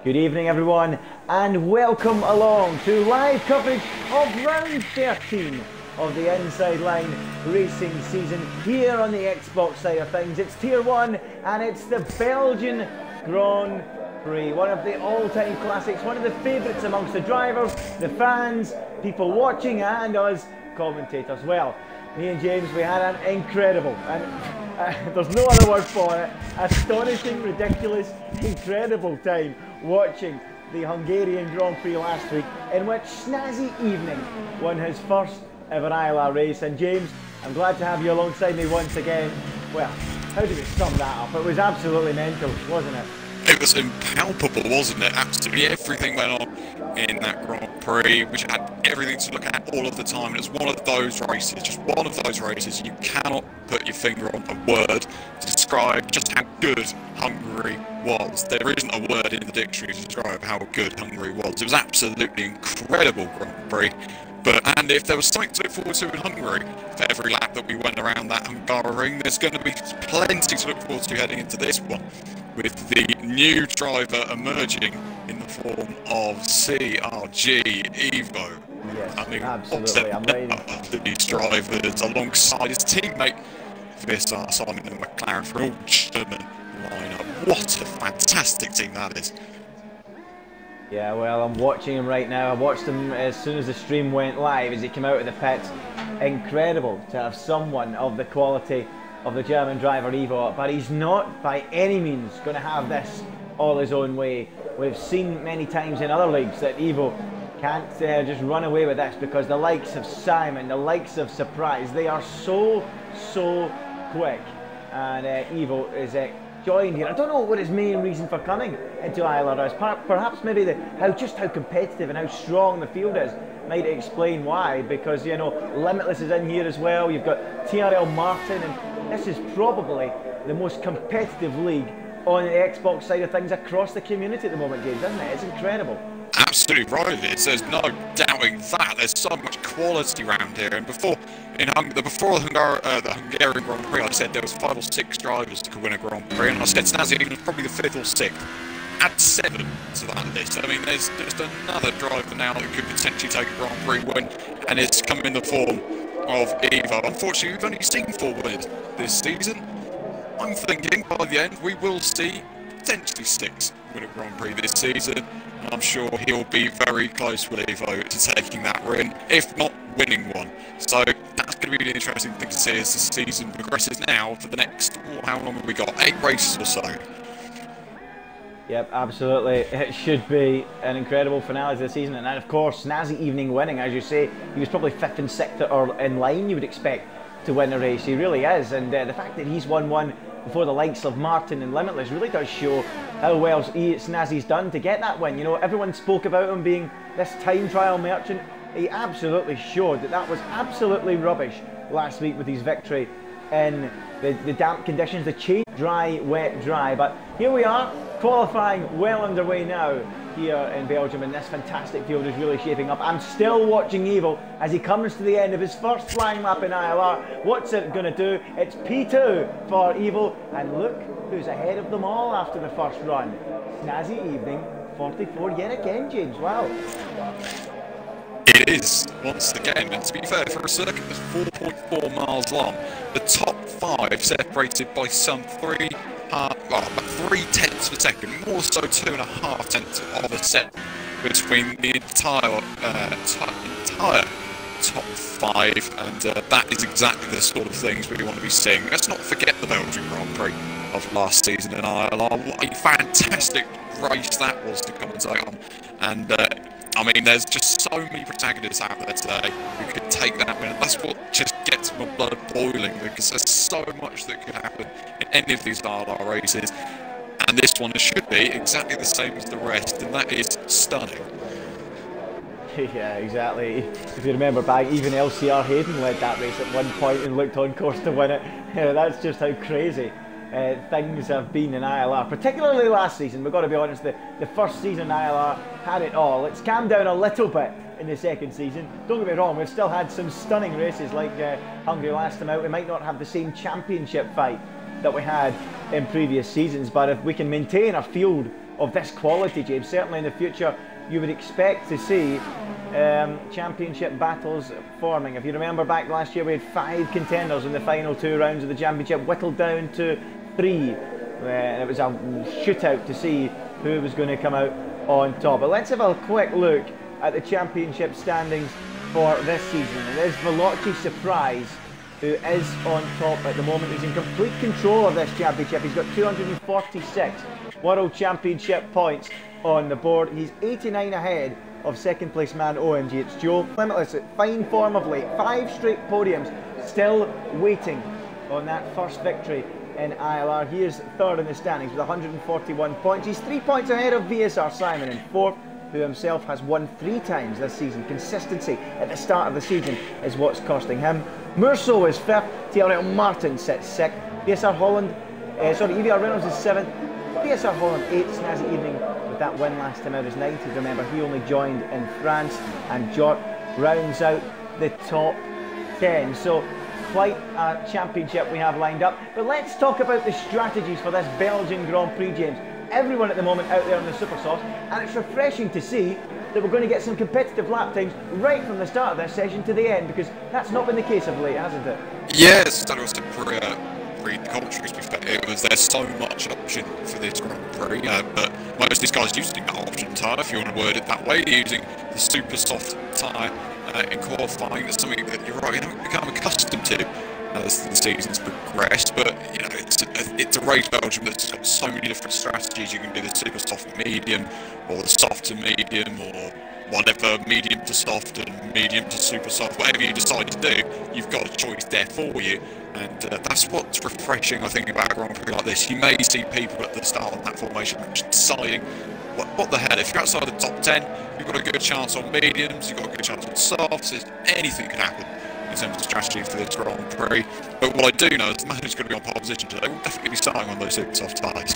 Good evening everyone and welcome along to live coverage of round 13 of the Inside Line racing season here on the Xbox side of things. It's Tier 1 and it's the Belgian Grand Prix, one of the all-time classics, one of the favourites amongst the drivers, the fans, people watching and us commentators. Well, me and James, we had an incredible, and there's no other word for it, astonishing, ridiculous, incredible time watching the Hungarian Grand Prix last week, in which Snazzy Evening won his first ever ILR race. And James, I'm glad to have you alongside me once again. Well, how do we sum that up? It was absolutely mental, wasn't it? It was impalpable, wasn't it? Absolutely everything went on in that Grand Prix, which had everything to look at all of the time. It was one of those races, just one of those races, you cannot put your finger on a word to describe just how good Hungary was. There isn't a word in the dictionary to describe how good Hungary was. It was absolutely incredible Grand Prix. And if there was something to look forward to in Hungary, for every lap that we went around that Hungaroring, there's going to be plenty to look forward to heading into this one, with the new driver emerging in the form of CRG Evo. Yes, I mean, absolutely. I'm ready. These drivers alongside his teammate VSR Simon and McLaren for an all-German lineup. What a fantastic team that is. Yeah, well, I'm watching him right now. I watched him as soon as the stream went live, as he came out of the pits. Incredible to have someone of the quality of the German driver Evo, but he's not by any means going to have this all his own way. We've seen many times in other leagues that Evo can't just run away with this, because the likes of Simon, the likes of Surprise, they are so quick. And Evo is joined here. I don't know what his main reason for coming into ILR is. Perhaps maybe just how competitive and how strong the field is might explain why, because, you know, Limitless is in here as well. You've got TRL Martin, and this is probably the most competitive league on the Xbox side of things across the community at the moment, James, isn't it? It's incredible. Absolutely right, it is. There's no doubting that. There's so much quality around here. And before the Hungarian Grand Prix, I said there was 5 or 6 drivers that could win a Grand Prix, and I said Snazzy was probably the 5th or 6th. Add 7 to that list. I mean, there's just another driver now that could potentially take a Grand Prix win, and it's come in the form of Evo. Unfortunately, we've only seen 4 winners this season. I'm thinking by the end we will see potentially 6 win a Grand Prix this season, and I'm sure he'll be very close with Evo to taking that win, if not winning one. So that's going to be an interesting thing to see as the season progresses now for the next, how long have we got? 8 races or so. Yep, absolutely. It should be an incredible finale to the season. And of course, Snazzy Evening winning, as you say, he was probably 5th and 6th or in line, you would expect, to win a race. He really is. And the fact that he's won one before the likes of Martin and Limitless really does show how well Snazzy's done to get that win. You know, everyone spoke about him being this time trial merchant. He absolutely showed that that was absolutely rubbish last week with his victory in the damp conditions, the change dry, wet, dry. But here we are, qualifying well underway now here in Belgium, and this fantastic field is really shaping up. I'm still watching Evo as he comes to the end of his first flying lap in ILR. What's it going to do? It's P2 for Evo, and look who's ahead of them all after the first run. Snazzy Evening 44 yet again, James. Wow. It is, once again, and to be fair, for a circuit that's 4.4 miles long, the top 5 separated by some 3 tenths of a second, more so 2.5 tenths of a second between the entire top 5, and that is exactly the sort of things we want to be seeing. Let's not forget the Belgian Grand Prix of last season in ILR. What a fantastic race that was to commentate on, and I mean, there's just so many protagonists out there today who could take that win. That's what just gets my blood boiling, because there's so much that could happen in any of these ILR races. And this one should be exactly the same as the rest, and that is stunning. Yeah, exactly. If you remember back, even LCR Hayden led that race at one point and looked on course to win it. Yeah, that's just how crazy things have been in ILR, particularly last season. We've got to be honest, the first season in ILR had it all. It's calmed down a little bit in the second season. Don't get me wrong, we've still had some stunning races like Hungary last time out. We might not have the same championship fight that we had in previous seasons, but if we can maintain a field of this quality, James. Certainly in the future, you would expect to see championship battles forming. If you remember back last year, we had 5 contenders in the final 2 rounds of the championship, whittled down to 3. And it was a shootout to see who was going to come out on top. But let's have a quick look at the championship standings for this season. It is Veloci Surprise who is on top at the moment. He's in complete control of this championship. He's got 246 World Championship points on the board. He's 89 ahead of second place man OMG. It's Joe Limitless at fine form of late. 5 straight podiums, still waiting on that first victory in ILR. He is third in the standings with 141 points. He's 3 points ahead of VSR Simon in fourth, who himself has won 3 times this season. Consistency at the start of the season is what's costing him. Murso is 5th, TRL Martin sits 6th, VSR Holland, EVR Reynolds is 7th, VSR Holland 8th, Snazzy Evening with that win last time out is 9th. Remember, he only joined in France, and Jort rounds out the top 10. So quite a championship we have lined up. But let's talk about the strategies for this Belgian Grand Prix, James. Everyone at the moment out there on the super softs, and it's refreshing to see that we're going to get some competitive lap times right from the start of this session to the end, because that's not been the case of late, hasn't it? Yes, that was the pre-commentaries. There's so much option for this Grand Prix, but most of these guys using that option tyre, if you want to word it that way, using the super soft tyre in qualifying. That's something that you're right, you don't become accustomed to as the seasons progress, but you know, it's a race Belgium that's got so many different strategies. You can do the super soft medium, or the soft to medium, or whatever, medium to soft and medium to super soft. Whatever you decide to do, you've got a choice there for you, and that's what's refreshing, I think, about a Grand Prix like this. You may see people at the start of that formation deciding, what the hell, if you're outside the top 10, you've got a good chance on mediums, you've got a good chance on softs, anything could happen in terms of strategy for this Grand Prix. But what I do know is the man who's going to be on pole position today will definitely be starting on those super soft tyres.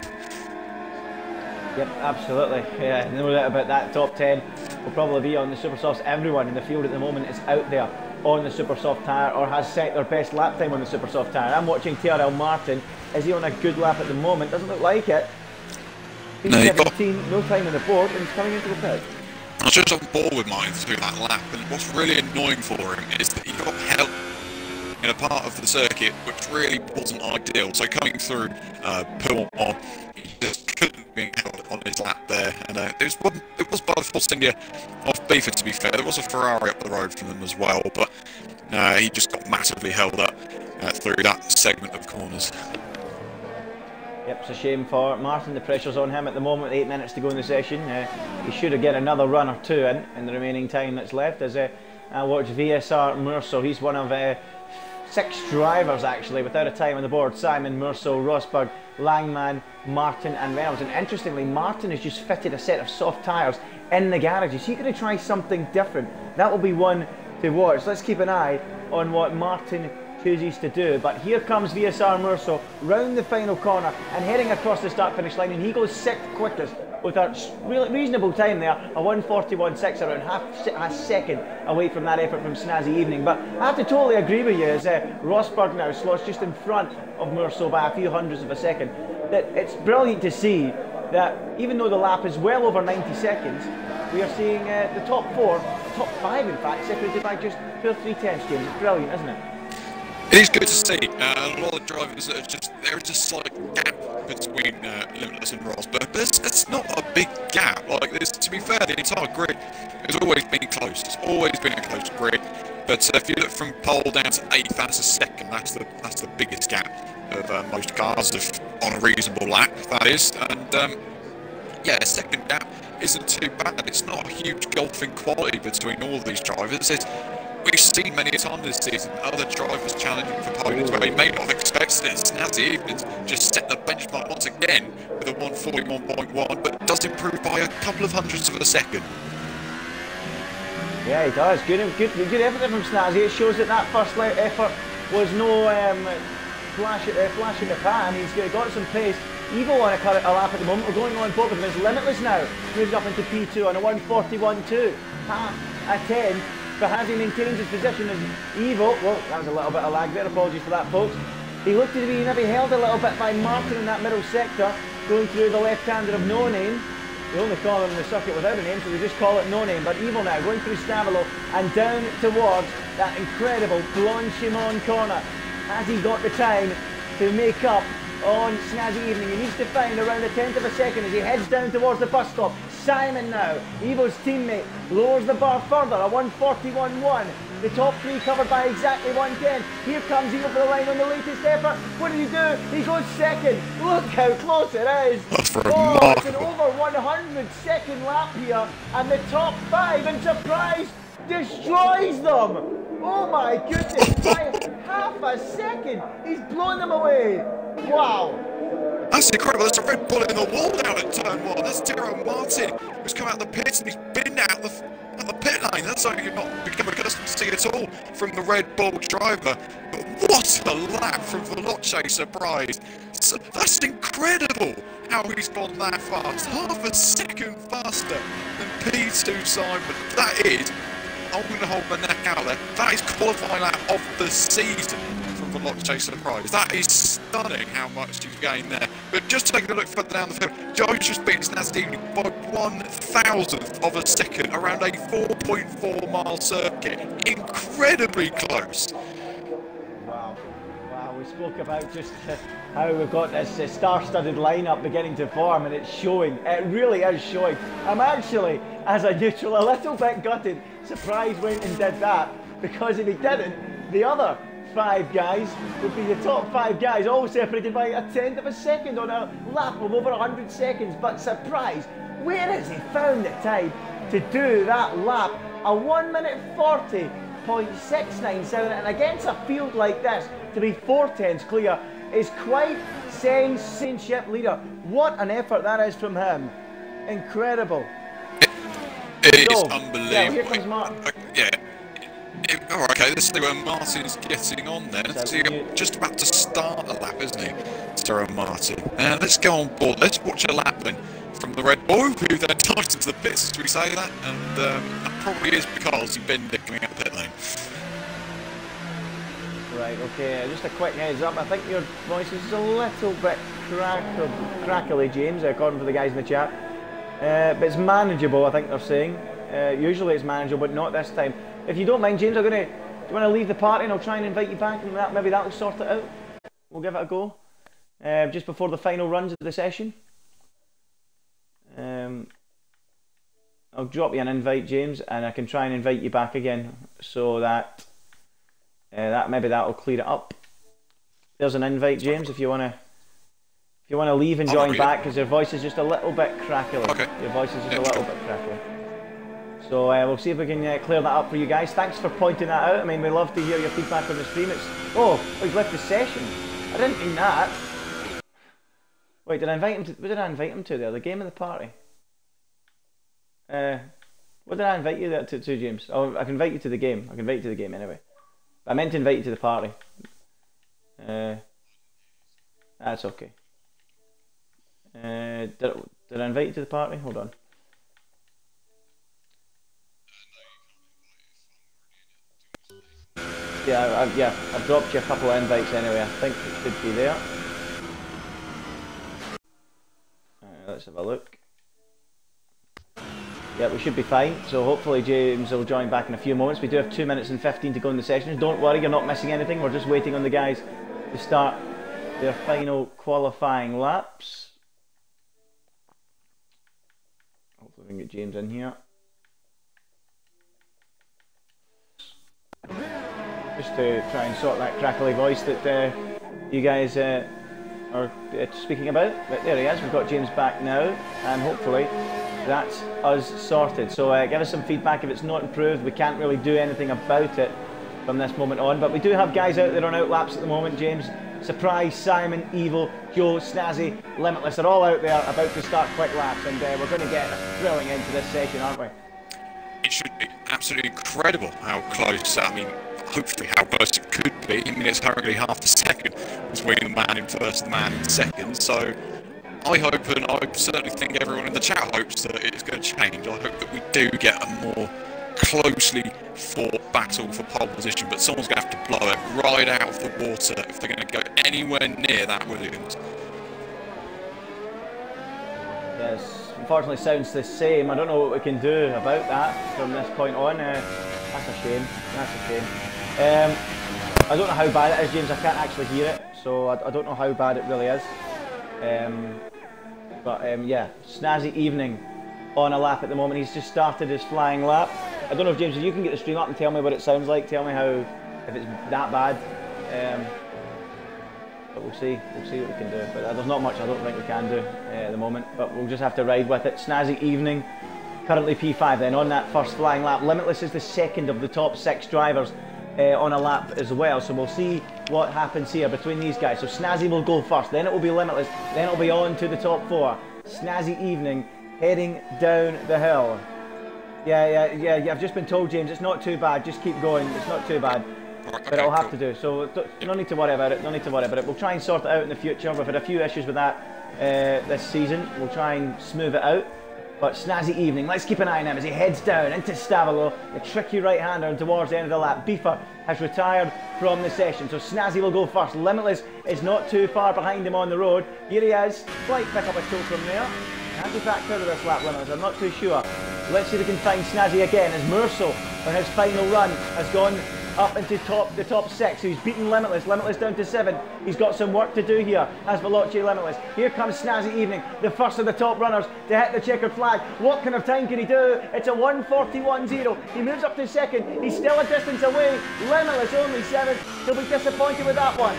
Yep, absolutely. Yeah, no doubt about that. Top 10 will probably be on the super softs. Everyone in the field at the moment is out there on the super soft tyre, or has set their best lap time on the super soft tyre. I'm watching TRL Martin. Is he on a good lap at the moment? Doesn't look like it. He's 17, no time on the board, and he's coming into the pit. I was just on board with mine through that lap, and what's really annoying for him is that he got held in a part of the circuit which really wasn't ideal. So coming through Pullman, he just couldn't be held on his lap there, and it was by the force India off Beeford, to be fair. There was a Ferrari up the road from them as well, but he just got massively held up through that segment of corners. Yep, it's a shame for Martin. The pressure's on him at the moment. 8 minutes to go in the session. He should have get another run or 2 in the remaining time that's left. As I watch VSR Murso, he's one of 6 drivers actually without a time on the board. Simon, Murso, Rosberg, Langman, Martin and Reynolds. And interestingly, Martin has just fitted a set of soft tyres in the garage. Is he going to try something different? That will be one to watch. Let's keep an eye on what Martin chooses to do. But here comes VSR Murso round the final corner and heading across the start finish line, and he goes 6th quickest with a reasonable time there, a 1:41.6, around half a second away from that effort from Snazzy Evening. But I have to totally agree with you, as Rosberg now slots just in front of Murso by a few hundredths of a second, that it's brilliant to see that even though the lap is well over 90 seconds, we are seeing the top 4, top 5 in fact, separated by just 2 or 3 tenths, James. It's brilliant, isn't it? It is good to see. A lot of drivers that are there is a slight gap between Limitless and Rosberg, but it's not a big gap. Like this, to be fair, the entire grid has always been close. It's always been a close grid. But if you look from pole down to 8th, that's a second. That's the biggest gap of most cars, on a reasonable lap, that is. And yeah, a second gap isn't too bad. It's not a huge gulf in quality between all of these drivers. We've seen many times this season other drivers challenging for podiums where we may not have expected it. Snazzy Evenings just set the benchmark once again with a 1:41.1, but does improve by a couple of hundredths of a second. Yeah, he does. Good effort from Snazzy. It shows that first effort was no flash in the pan. He's got some pace. Evo on a lap at the moment. We're going on pole with him. It's Limitless now. Moves up into P2 on a 1:41.2. Half a 10. But as he maintains his position as Evo, well, that was a little bit of lag there, apologies for that, folks. He looked to be maybe held a little bit by Martin in that middle sector, going through the left-hander of No Name. We only call him in the circuit without a name, so we just call it No Name. But Evil now going through Stavilo and down towards that incredible Blanchimont corner. Has he got the time to make up on Snazzy Evening? He needs to find around a tenth of a second as he heads down towards the bus stop. Simon now, Evo's teammate, lowers the bar further, a 141.1. The top three covered by exactly 110. Here comes Evo for the line on the latest effort. What did he do? He goes second. Look how close it is. That's Oh, it's an over 100 second lap here. And the top five, and surprise, destroys them. Oh my goodness, by half a second, he's blown them away. Wow. That's incredible. There's a Red Bull in the wall down at turn 1. That's Tyrrell Martin, who's come out of the pits and he's been out the pit lane. That's something you've not become accustomed to see at all from the Red Bull driver. But what a lap from Veloce Surprise. So that's incredible how he's gone that fast. Half a second faster than P2 Simon. That is, I'm going to hold my neck out there, that is qualifying lap of the season from Veloce Surprise. That is stunning how much he's gained there. But just taking a look further down the field, Joe just beat Snazzy by 1,000th of a second around a 4.4 mile circuit. Incredibly close. Wow. Wow, we spoke about just how we've got this star-studded lineup beginning to form, and it's showing. It really is showing. I'm actually, as a neutral, a little bit gutted. Surprise went and did that, because if he didn't, the other 5 guys would be the top 5 guys, all separated by a tenth of a second on a lap of over 100 seconds. But Surprise, where has he found the time to do that lap? A 1 minute 40.697, and against a field like this, to be 4/10 clear is quite censorship leader. What an effort that is from him. Incredible. It is unbelievable. Yeah, here comes Martin. Yeah. Alright, okay, let's see where Martin's getting on then. So just about to start a lap, isn't he, Sarah Martin? Let's go on board. Let's watch a lap then from the Red Bull, who then dived into the pits, as we say that. And that probably is because you've been coming out of pit lane. Right, okay, just a quick heads up. I think your voice is a little bit crackly, James, according to the guys in the chat. But it's manageable, I think they're saying. Usually it's manageable, but not this time. If you don't mind, James, do you want to leave the party and I'll try and invite you back, and maybe that'll sort it out. We'll give it a go. Just before the final runs of the session. I'll drop you an invite, James, and I can try and invite you back again, so that maybe that'll clear it up. There's an invite, James, if you want to leave and join back, because your voice is just a little bit crackly. Okay. Your voice is just a little bit crackly. So we'll see if we can clear that up for you guys. Thanks for pointing that out. I mean, we love to hear your feedback on the stream. We've left the session. I didn't mean that. Wait, did I invite him to? What did I invite him to there? The game of the party. What did I invite you to, James? Oh, I can invite you to the game. I can invite you to the game anyway. I meant to invite you to the party. That's okay. Did I invite you to the party? Hold on. Yeah, I've dropped you a couple of invites anyway. I think it should be there. Let's have a look. Yeah, we should be fine. So hopefully James will join back in a few moments. We do have 2 minutes and 15 to go in the session. Don't worry, you're not missing anything. We're just waiting on the guys to start their final qualifying laps. Hopefully we can get James in here. Just to try and sort that crackly voice that you guys are speaking about. But there he is, we've got James back now, and hopefully that's us sorted. So give us some feedback. If it's not improved, we can't really do anything about it from this moment on. But we do have guys out there on outlaps at the moment. James, Surprise, Simon, Evil, Joe, Snazzy, Limitless are all out there about to start quick laps, and we're going to get thrilling into this session, aren't we? It should be absolutely incredible how close, I mean, hopefully how close it could be. I mean, it's currently half a second between the man in first and the man in second. So I hope, and I certainly think everyone in the chat hopes, that it's going to change. I hope that we do get a more closely fought battle for pole position, but someone's going to have to blow it right out of the water if they're going to go anywhere near that Williams. Yes, unfortunately sounds the same. I don't know what we can do about that from this point on. That's a shame. That's a shame. I don't know how bad it is, James. I can't actually hear it, so I don't know how bad it really is. Yeah, snazzy evening on a lap at the moment. He's just started his flying lap. I don't know if, James, if you can get the stream up and tell me what it sounds like. Tell me if it's that bad. But we'll see what we can do. But there's not much I don't think we can do at the moment. But we'll just have to ride with it. Snazzy evening. Currently P5 then on that first flying lap. Limitless is the second of the top 6 drivers on a lap as well. So we'll see what happens here between these guys. So Snazzy will go first. Then it will be Limitless. Then it will be on to the top 4. Snazzy evening heading down the hill. Yeah. I've just been told, James, it's not too bad. Just keep going. It's not too bad. But it'll have to do. So no need to worry about it. No need to worry about it. We'll try and sort it out in the future. We've had a few issues with that this season. We'll try and smooth it out. But snazzy evening. Let's keep an eye on him as he heads down into Stavolo, the tricky right-hander, and towards the end of the lap. Beefer has retired from the session, so Snazzy will go first. Limitless is not too far behind him on the road. Here he is. Slight pick up a toe from there. Can he back out of this lap, Limitless? I'm not too sure. Let's see if we can find Snazzy again as Murso on his final run has gone up into the top 6. So he's beaten Limitless. Limitless down to 7. He's got some work to do here as Veloce Limitless. Here comes Snazzy Evening, the first of the top runners to hit the checkered flag. What kind of time can he do? It's a 1:41.0. He moves up to 2nd. He's still a distance away. Limitless only 7th. He'll be disappointed with that one.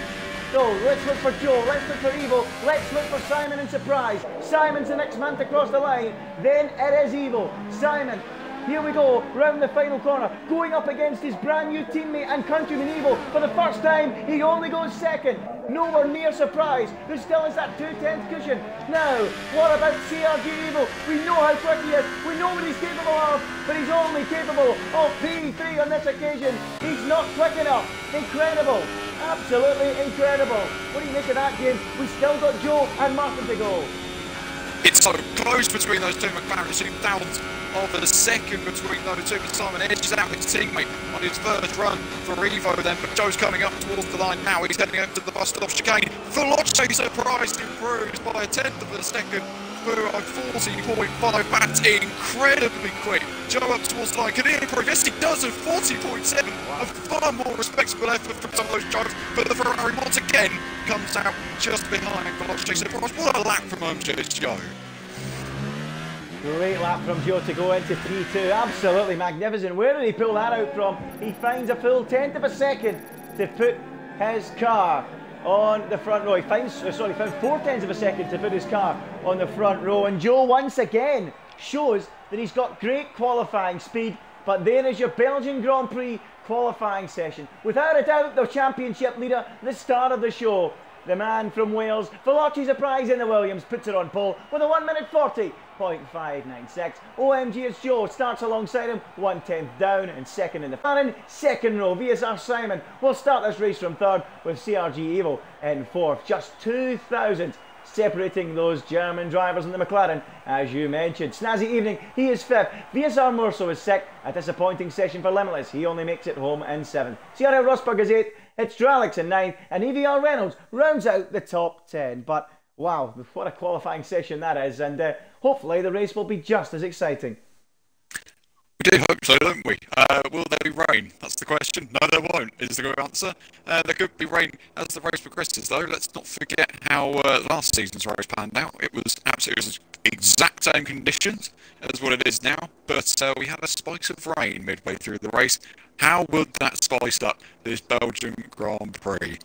So let's look for Joe, let's look for Evo, let's look for Simon and Surprise. Simon's the next man to cross the line. Then it is Evo. Simon, here we go, round the final corner, going up against his brand new teammate and countryman Evo. For the first time, he only goes 2nd. Nowhere near Surprise, who still has that 2/10 cushion. Now, what about CRG Evo? We know how quick he is, we know what he's capable of, but he's only capable of P3 on this occasion. He's not quick enough. Incredible. Absolutely incredible. What do you make of that, James? We still got Joe and Martin to go. It's so close between those two. McLaren sitting down of the second between those two. Simon edges out his teammate on his first run for Evo then, but Joe's coming up towards the line now. He's heading up to the bus stop chicane. Veloce surprised improves by a 1/10 of a second through a 40.5. That's incredibly quick. Joe up towards the line. Can he improve? Yes, he does at 40.7. A far more respectable effort from some of those drivers, but the Ferrari once again comes out just behind Veloce surprise. What a lap from Joe. Great lap from Joe to go into P2. Absolutely magnificent. Where did he pull that out from? He finds a full 1/10 of a second to put his car on the front row. He found 4/10 of a second to put his car on the front row. And Joe once again shows that he's got great qualifying speed. But there is your Belgian Grand Prix qualifying session. Without a doubt, the championship leader, the star of the show. The man from Wales, Veloce Surprise in the Williams, puts it on pole with a 1:40.596. OMG, it's Joe, starts alongside him, 1/10 down and 2nd in the McLaren. 2nd row, VSR Simon will start this race from 3rd with CRG Evo in 4th. Just 2,000 separating those German drivers in the McLaren, as you mentioned. Snazzy Evening, he is 5th. VSR Murso is 6th. A disappointing session for Limitless. He only makes it home in 7th. Sierra Rosberg is 8th. It's Dralix in 9th. And EVR Reynolds rounds out the top 10. But wow, what a qualifying session that is. And hopefully the race will be just as exciting. We do hope so, don't we? Will there be rain? That's the question. No, there won't, is the good answer. There could be rain as the race progresses, though. Let's not forget how last season's race panned out. It was absolutely exact same conditions as what it is now, but we had a spike of rain midway through the race. How would that spice up this Belgian Grand Prix?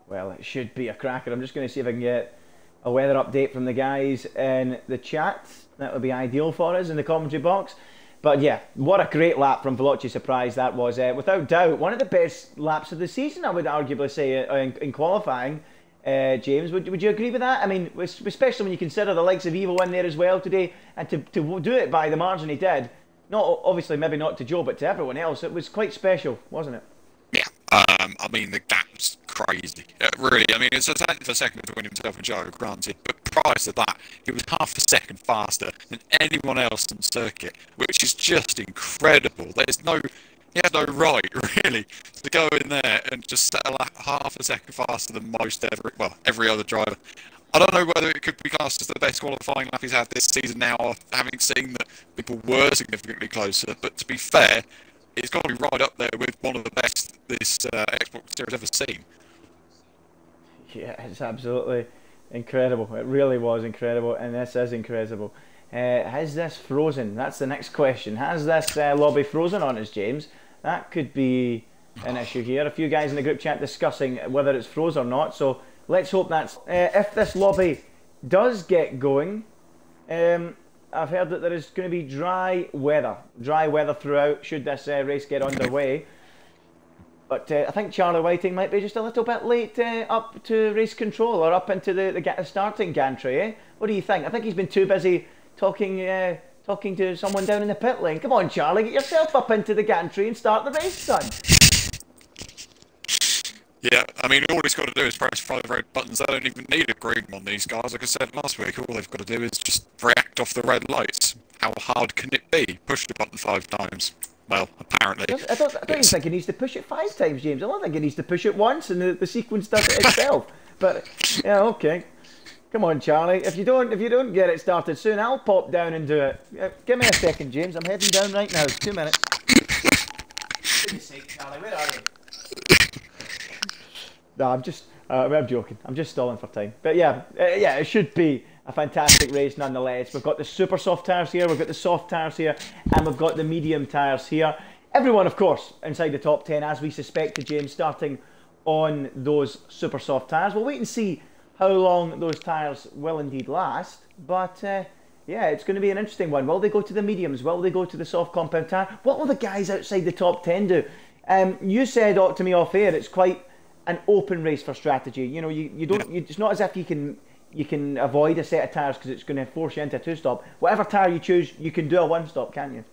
Well, it should be a cracker. I'm just going to see if I can get a weather update from the guys in the chat. That would be ideal for us in the commentary box. But yeah, what a great lap from Veloce Surprise that was. Without doubt, one of the best laps of the season, I would arguably say, in qualifying. James, would you agree with that? I mean, especially when you consider the likes of Evo in there as well today, and to do it by the margin he did, not obviously maybe not to Joe, but to everyone else, it was quite special, wasn't it? Yeah, I mean, the gap's crazy. Really, I mean, it's a 1/10 of a second between himself and Joe, granted, but prior to that, he was half a second faster than anyone else on the circuit, which is just incredible. He had no right, really, to go in there and just settle half a second faster than every other driver. I don't know whether it could be classed as the best qualifying lap he's had this season now, having seen that people were significantly closer, but to be fair, it's got to be right up there with one of the best this Xbox Series ever seen. Yeah, it's absolutely incredible. It really was incredible, and this is incredible. Has this frozen? That's the next question. Has this lobby frozen on us, James? That could be an issue here. A few guys in the group chat discussing whether it's froze or not, so let's hope that's... if this lobby does get going, I've heard that there is going to be dry weather throughout should this race get underway. But I think Charlie Whiting might be just a little bit late up to race control or up into the starting gantry, eh? What do you think? I think he's been too busy talking to someone down in the pit lane. Come on, Charlie, get yourself up into the gantry and start the race, son. Yeah, I mean, all he's got to do is press 5 red buttons. They don't even need a green one, these guys. Like I said last week, all they've got to do is just react off the red lights. How hard can it be? Push the button 5 times. Well, apparently. I don't even think he needs to push it 5 times, James. I don't think he needs to push it once and the sequence does it itself. But, yeah, okay. Come on, Charlie. If you don't get it started soon, I'll pop down and do it. Give me a second, James. I'm heading down right now. 2 minutes. For goodness sake, Charlie, where are you? No, I'm joking. I'm just stalling for time. But yeah, it should be a fantastic race nonetheless. We've got the super soft tyres here, we've got the soft tyres here, and we've got the medium tyres here. Everyone, of course, inside the top 10, as we suspected, James, starting on those super soft tyres. We'll wait and see how long those tyres will indeed last. But yeah, it's going to be an interesting one. Will they go to the mediums? Will they go to the soft compound tyre? What will the guys outside the top 10 do? You said to me off air, it's quite an open race for strategy. You know, you don't. It's not as if you can avoid a set of tyres because it's going to force you into a 2-stop. Whatever tyre you choose, you can do a 1-stop, can't you?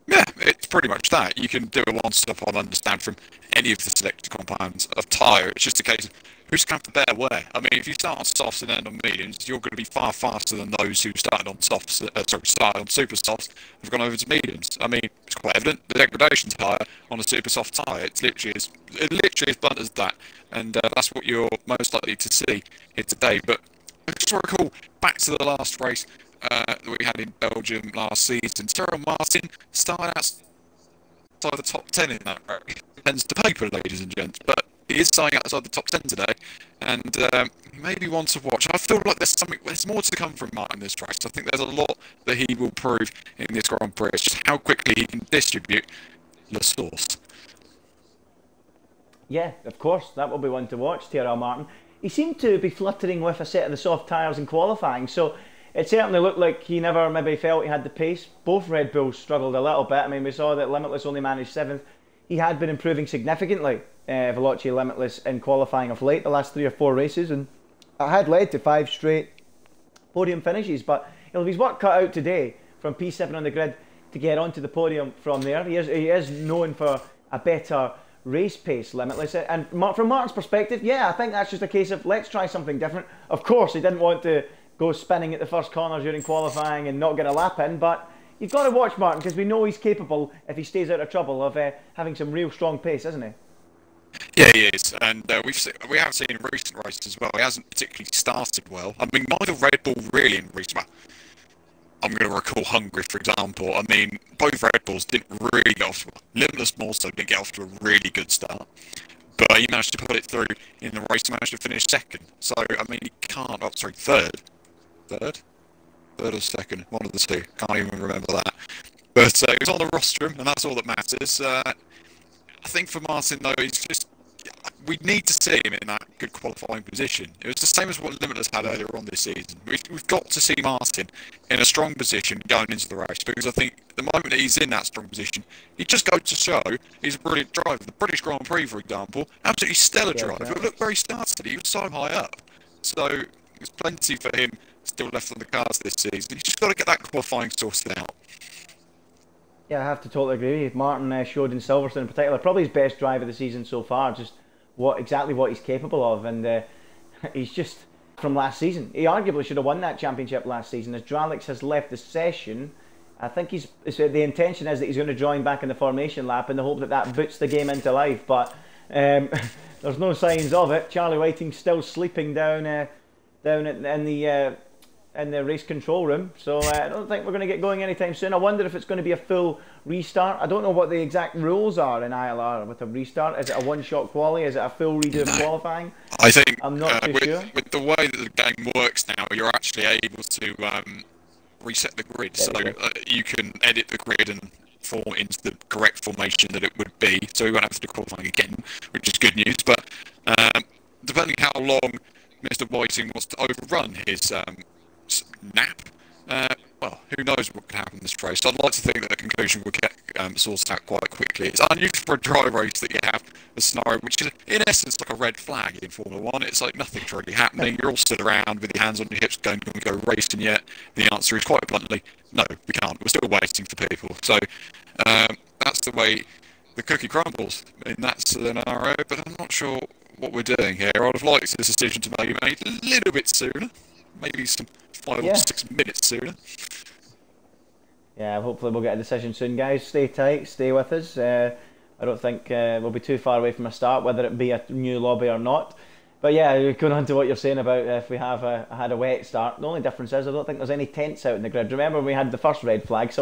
Yeah, it's pretty much that. You can do a 1-stop, I understand, from any of the selected compounds of tyre. It's just a case of who's going to bear where. I mean, if you start on softs and end on mediums, you're going to be far faster than those who started on softs. Started on super softs have gone over to mediums. I mean, it's quite evident. The degradation's higher on a super soft tyre. It's literally as blunt as that, and that's what you're most likely to see here today. But I just recall back to the last race that we had in Belgium last season. Cyril Martin started outside the top 10 in that race. Depends to paper, ladies and gents, but he is starting outside the top 10 today, and maybe one to watch. I feel like there's more to come from Martin this race. I think there's a lot that he will prove in this Grand Prix. It's just how quickly he can distribute the sauce. Yeah, of course, that will be one to watch, Tyrrell Martin. He seemed to be fluttering with a set of the soft tyres in qualifying, so it certainly looked like he never maybe felt he had the pace. Both Red Bulls struggled a little bit. I mean, we saw that Limitless only managed 7th. He had been improving significantly, Veloci Limitless, in qualifying of late, the last 3 or 4 races, and it had led to 5 straight podium finishes. But he'll have his work cut out today from P7 on the grid to get onto the podium from there. He is known for a better race pace, Limitless. And from Martin's perspective, yeah, I think that's just a case of let's try something different. Of course, he didn't want to go spinning at the first corner during qualifying and not get a lap in, but you've got to watch Martin because we know he's capable, if he stays out of trouble, of having some real strong pace, isn't he? Yeah, he is, and we have seen in recent races as well. He hasn't particularly started well. I mean, neither Red Bull really in recent. Well, I'm going to recall Hungary, for example. I mean, both Red Bulls didn't really get off to Limitless more so didn't get off to a really good start. But he managed to put it through in the race, managed to finish 2nd. So, I mean, he can't... Oh, sorry, 3rd. 3rd? 3rd or 2nd? One of the 2. Can't even remember that. But he was on the rostrum, and that's all that matters. I think for Martin, though, he's just... We need to see him in that good qualifying position. It was the same as what Limitless had earlier on this season. We've got to see Martin in a strong position going into the race, because I think the moment that he's in that strong position, he just goes to show he's a brilliant driver. The British Grand Prix, for example, absolutely stellar driver. Exactly. Look where he started. He was so high up. So there's plenty for him still left on the cards this season. He's just got to get that qualifying sorted out. Yeah, I have to totally agree. Martin showed in Silverstone in particular, probably his best drive of the season so far, just exactly what he's capable of, and he's just from last season. He arguably should have won that championship last season. As Dralix has left the session, I think the intention is that he's going to join back in the formation lap in the hope that that boots the game into life. But there's no signs of it. Charlie Whiting's still sleeping down in the race control room, so I don't think we're going to get going anytime soon. I wonder if it's going to be a full restart. I don't know what the exact rules are in ILR with a restart. Is it a one-shot quali? Is it a full redo of qualifying? I think I'm not too sure. With the way that the game works now, you're actually able to reset the grid, so you can edit the grid and form it into the correct formation that it would be, so we won't have to do qualifying again, which is good news. But depending how long Mr. Whiting wants to overrun his nap, well, who knows what could happen in this race. I'd like to think that the conclusion will get sorted out quite quickly. It's unusual for a dry race that you have a scenario which is in essence like a red flag in Formula 1. It's like nothing's really happening. You're all stood around with your hands on your hips going, can we go racing yet? The answer is quite bluntly, no, we can't. We're still waiting for people. So that's the way the cookie crumbles in that scenario, but I'm not sure what we're doing here. I'd have liked this decision to be made a little bit sooner, maybe some 5 or 6 minutes sooner. Yeah, hopefully we'll get a decision soon, guys. Stay tight, stay with us. I don't think we'll be too far away from a start, whether it be a new lobby or not. But yeah, going on to what you're saying about if we have had a wet start, the only difference is I don't think there's any tents out in the grid. Remember when we had the first red flag,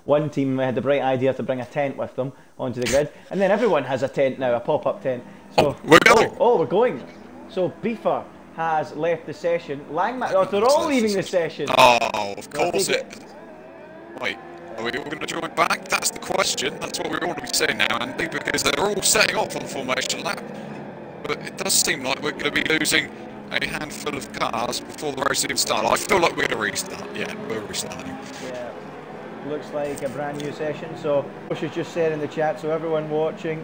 one team had the bright idea to bring a tent with them onto the grid, and then everyone has a tent now, a pop-up tent. So we're going. Oh, we're going. So Beefer has left the session. Langman, they're all leaving the session. Oh, of course it. Wait, are we all going to join back? That's the question. That's what we're all going to be saying now, Andy, because they're all setting off on the formation lap. But it does seem like we're going to be losing a handful of cars before the race even starts. I feel like we're going to restart. Yeah, we're restarting. Yeah, looks like a brand new session. So, Bush has just said in the chat, so everyone watching,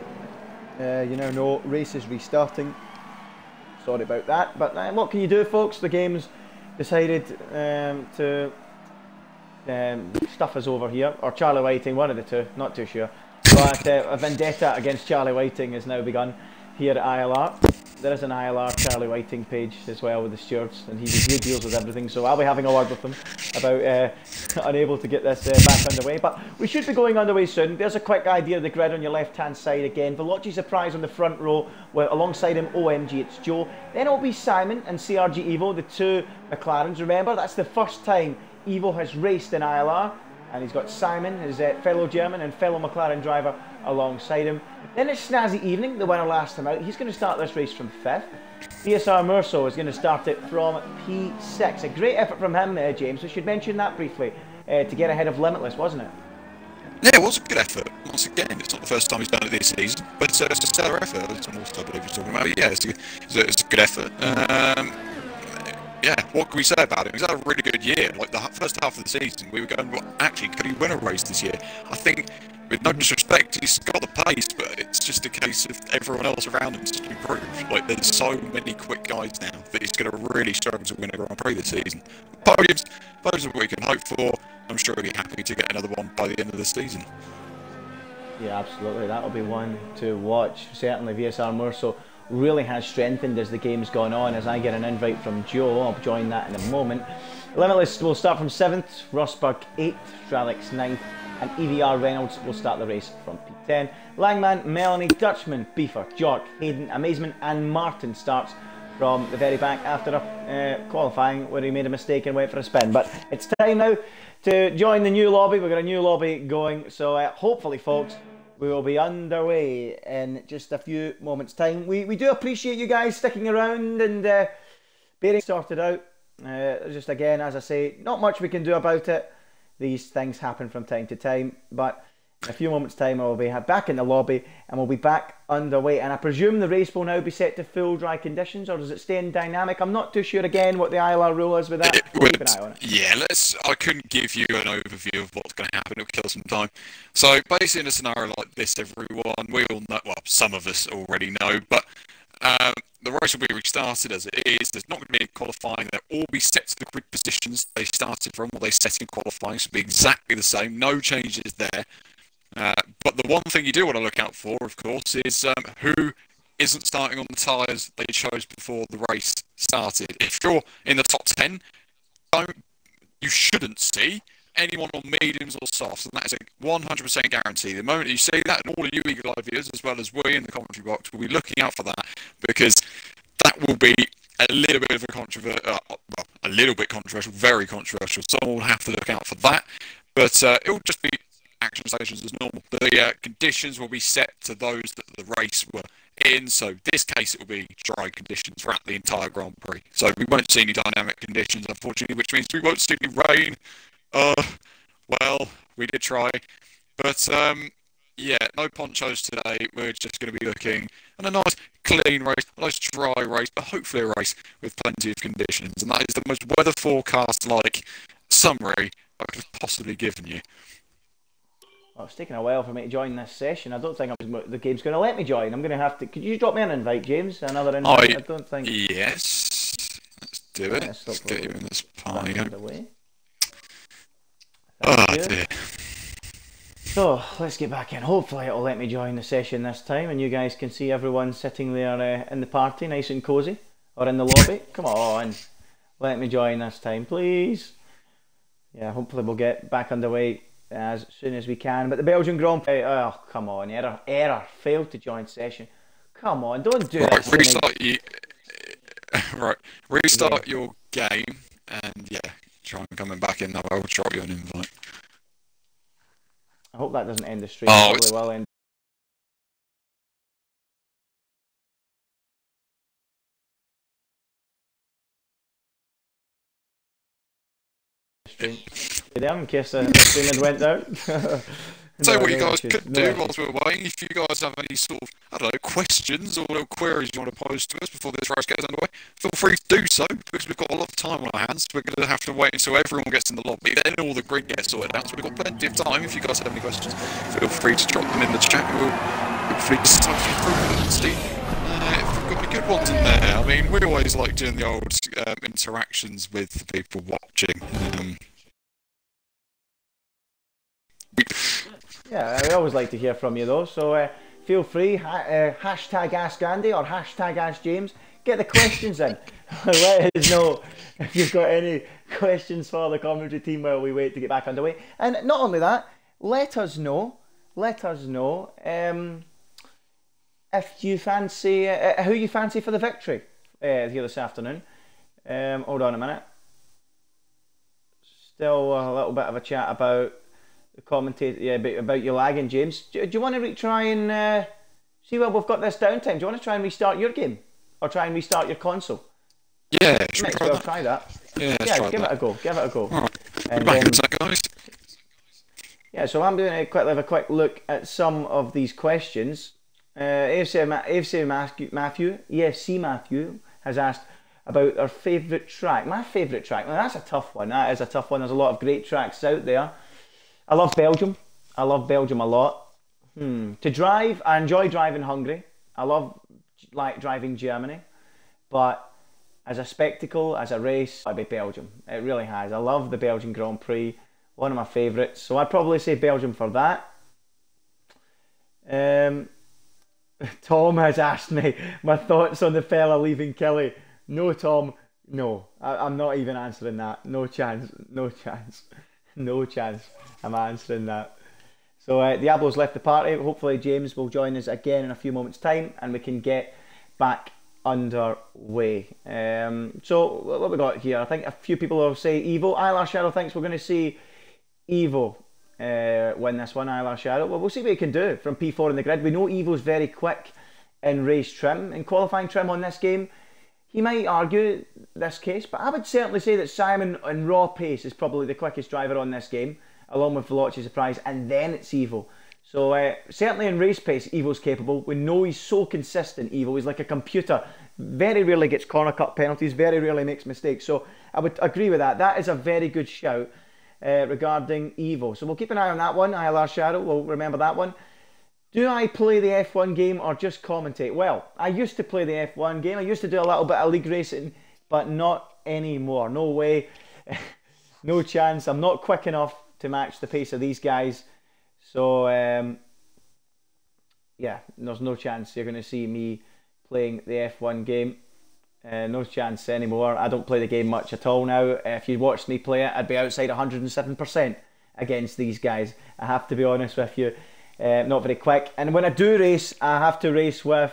you now know race is restarting. Sorry about that, but what can you do, folks? The game's decided to stuff us over here, or Charlie Whiting, one of the two, not too sure. But a vendetta against Charlie Whiting has now begun here at ILR. There is an ILR Charlie Whiting page as well with the stewards, and he deals with everything, so I'll be having a word with him about unable to get this back underway. But we should be going underway soon. There's a quick idea of the grid on your left hand side again. Veloci Surprise on the front row, with, alongside him OMG, it's Joe. Then it'll be Simon and CRG Evo, the two McLarens. Remember, that's the first time Evo has raced in ILR, and he's got Simon, his fellow German and fellow McLaren driver, alongside him. Then it's Snazzy Evening, the winner last time out. He's going to start this race from 5th. DSR Murso is going to start it from P6. A great effort from him, James. We should mention that briefly, to get ahead of Limitless, wasn't it? Yeah, it was a good effort. Once again, it's not the first time he's done it this season, but it's a stellar effort. That's what I believe he's talking about. Yeah, it's a good effort. Yeah, what can we say about him? He's had a really good year. Like the first half of the season, we were going, well, actually, could he win a race this year? I think, with no disrespect, he's got the pace, but it's just a case of everyone else around him's just improved. Like, there's so many quick guys now that he's going to really struggle to win a Grand Prix this season. Podiums, those are what we can hope for. I'm sure he'll be happy to get another one by the end of the season. Yeah, absolutely. That'll be one to watch. Certainly, VSR Murso really has strengthened as the game's gone on. As I get an invite from Joe, I'll join that in a moment. Limitless will start from 7th, Rosberg 8th, Stralix 9th, and EVR Reynolds will start the race from P10. Langman, Melanie, Dutchman, Beefer, Jork, Hayden, Amazement and Martin starts from the very back after a qualifying where he made a mistake and went for a spin. But it's time now to join the new lobby. We've got a new lobby going, so hopefully, folks, we will be underway in just a few moments' time. We do appreciate you guys sticking around and being sorted out. Just again, as I say, not much we can do about it. These things happen from time to time, but in a few moments' time I will be back in the lobby and we'll be back underway. And I presume the race will now be set to full dry conditions, or does it stay in dynamic? I'm not too sure again what the ILR rule is with that. We'll keep an eye on it. Yeah, I couldn't give you an overview of what's going to happen. It'll kill some time. So basically in a scenario like this, everyone, we all know, well, some of us already know, but the race will be restarted as it is. There's not going to be any qualifying. They'll all be set to the grid positions they started from, or they set in qualifying. So it'll be exactly the same. No changes there. But the one thing you do want to look out for, of course, is who isn't starting on the tyres they chose before the race started. If you're in the top 10, you shouldn't see anyone on mediums or softs, and that is a 100% guarantee. The moment you see that, and all of you Eagle Eye viewers, as well as we in the commentary box, will be looking out for that, because that will be a little bit of a a little bit controversial, very controversial. Someone will have to look out for that, but it will just be action stations as normal. The conditions will be set to those that the race were in, so in this case it will be dry conditions throughout the entire Grand Prix. So we won't see any dynamic conditions, unfortunately, which means we won't see any rain. Well, we did try, but yeah, no ponchos today. We're just going to be looking at a nice clean race, a nice dry race, but hopefully a race with plenty of conditions. And that is the most weather forecast-like summary I could have possibly given you. Well, it's taken a while for me to join this session. I don't think the game's going to let me join. I'm going to have to... Could you drop me an invite, James? Another invite? I don't think... Yes. Let's do it. Let's get you in this party. Oh, dear. So, let's get back in. Hopefully it'll let me join the session this time, and you guys can see everyone sitting there in the party, nice and cosy, or in the lobby. Come on. Let me join this time, please. Yeah, hopefully we'll get back underway as soon as we can. But the Belgian Grand Prix, oh come on, error, failed to join session. Come on, don't do that. Restart your game, and yeah, try and coming back in. I'll drop you an invite. I hope that doesn't end the stream. Probably will end the stream. There, in case the stream had went down. So what you guys could do whilst we're waiting, if you guys have any sort of, I don't know, questions or little queries you want to pose to us before this race gets underway, feel free to do so, because we've got a lot of time on our hands. We're going to have to wait until everyone gets in the lobby, then all the grid gets sorted out, so we've got plenty of time. If you guys have any questions, feel free to drop them in the chat. We'll hopefully decipher through them and see if we've got any good ones in there. I mean, we always like doing the old interactions with the people watching. Yeah, I always like to hear from you though, so feel free, hashtag Ask Andy or hashtag Ask James, get the questions in. Let us know if you've got any questions for the commentary team while we wait to get back underway. And not only that, let us know if you fancy, who you fancy for the victory here this afternoon. Hold on a minute. Still a little bit of a chat about the commentator, yeah, about your lagging, James. Do you want to try and see, well, we've got this downtime. Do you want to try and restart your game, or try and restart your console? Yeah, should we try that? Yeah, give it a go. Give it a go. All right. And back in a sec, guys. Yeah, so I'm doing have a quick look at some of these questions. EFC Matthew has asked about our favourite track. My favourite track. Now that's a tough one. That is a tough one. There's a lot of great tracks out there. I love Belgium. I love Belgium a lot. To drive, I enjoy driving Hungary. I love driving Germany. But as a spectacle, as a race, I'd be Belgium. It really has. I love the Belgian Grand Prix. One of my favourites. So I'd probably say Belgium for that. Tom has asked me my thoughts on the fella leaving Kelly. No, Tom. No. I'm not even answering that. No chance. No chance. No chance I'm answering that. So Diablo's left the party. Hopefully James will join us again in a few moments time and we can get back underway. So what we got here, I think a few people will say Evo. ILR Shadow thinks we're going to see Evo win this one. ILR Shadow, well, we'll see what he can do from P4 in the grid. We know Evo's very quick in race trim, in qualifying trim on this game. He might argue this case, but I would certainly say that Simon in raw pace is probably the quickest driver on this game, along with Veloci Surprise, and then it's Evo. So certainly in race pace, Evo's capable. We know he's so consistent, Evo. He's like a computer. Very rarely gets corner cut penalties, very rarely makes mistakes. So I would agree with that. That is a very good shout regarding Evo. So we'll keep an eye on that one. ILR Shadow, we'll remember that one. Do I play the F1 game or just commentate? Well, I used to play the F1 game. I used to do a little bit of league racing, but not anymore. No way. No chance. I'm not quick enough to match the pace of these guys. So, yeah, there's no chance you're going to see me playing the F1 game. No chance anymore. I don't play the game much at all now. If you watched me play it, I'd be outside 107% against these guys. I have to be honest with you. Not very quick. And when I do race, I have to race with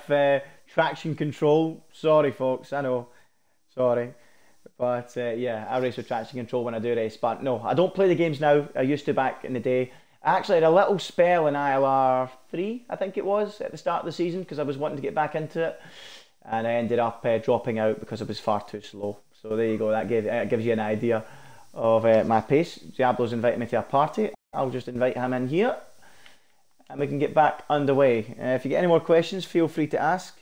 traction control. Sorry, folks. I know. Sorry. But yeah, I race with traction control when I do race. But no, I don't play the games now. I used to back in the day. I actually had a little spell in ILR3, I think it was, at the start of the season, because I was wanting to get back into it. And I ended up dropping out because it was far too slow. So there you go. That gives you an idea of my pace. Diablo's invited me to a party. I'll just invite him in here. And we can get back underway. If you get any more questions, feel free to ask.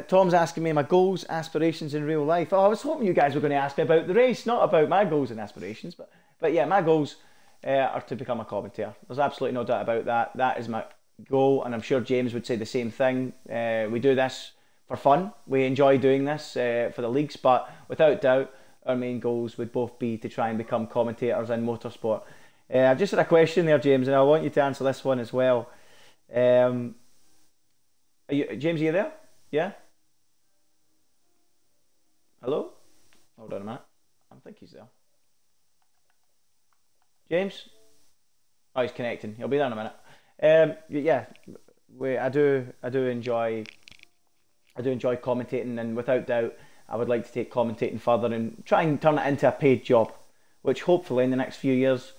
Tom's asking me my goals, aspirations in real life. Oh, I was hoping you guys were going to ask me about the race, not about my goals and aspirations. But yeah, my goals are to become a commentator. There's absolutely no doubt about that. That is my goal, and I'm sure James would say the same thing. We do this for fun. We enjoy doing this for the leagues, but without doubt, our main goals would both be to try and become commentators in motorsport. I've just had a question there, James, and I want you to answer this one as well. James, are you there? Yeah? Hello? Hold on a minute. I think he's there. James? Oh, he's connecting. He'll be there in a minute. Yeah, I do enjoy commentating, and without doubt, I would like to take commentating further and try and turn it into a paid job, which hopefully in the next few years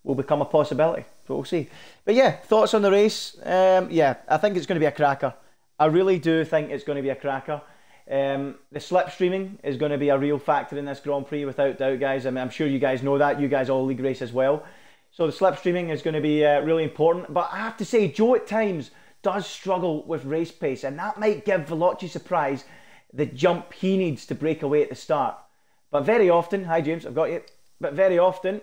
will become a possibility. But we'll see. But yeah, thoughts on the race? Yeah, I think it's going to be a cracker. I really do think it's going to be a cracker. The slipstreaming is going to be a real factor in this Grand Prix, without doubt, guys. I mean, I'm sure you guys know that. You guys all league race as well. So the slipstreaming is going to be really important. But I have to say, Joe at times does struggle with race pace, and that might give Veloci Surprise the jump he needs to break away at the start. But very often, hi James, I've got you. But very often,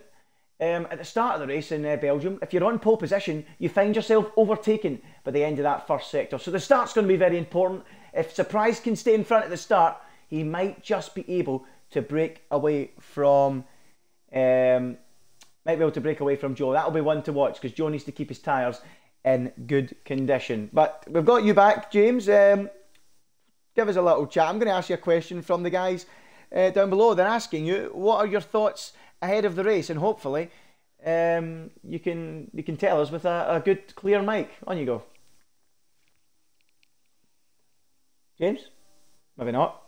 at the start of the race in Belgium, if you're on pole position, you find yourself overtaken by the end of that first sector. So the start's going to be very important. If Surprise can stay in front at the start, he might just be able to break away from Joe. That'll be one to watch, because Joe needs to keep his tyres in good condition. But we've got you back, James. Give us a little chat. I'm going to ask you a question from the guys down below. They're asking you, what are your thoughts ahead of the race? And hopefully you can tell us with a good clear mic. On you go. James? Maybe not.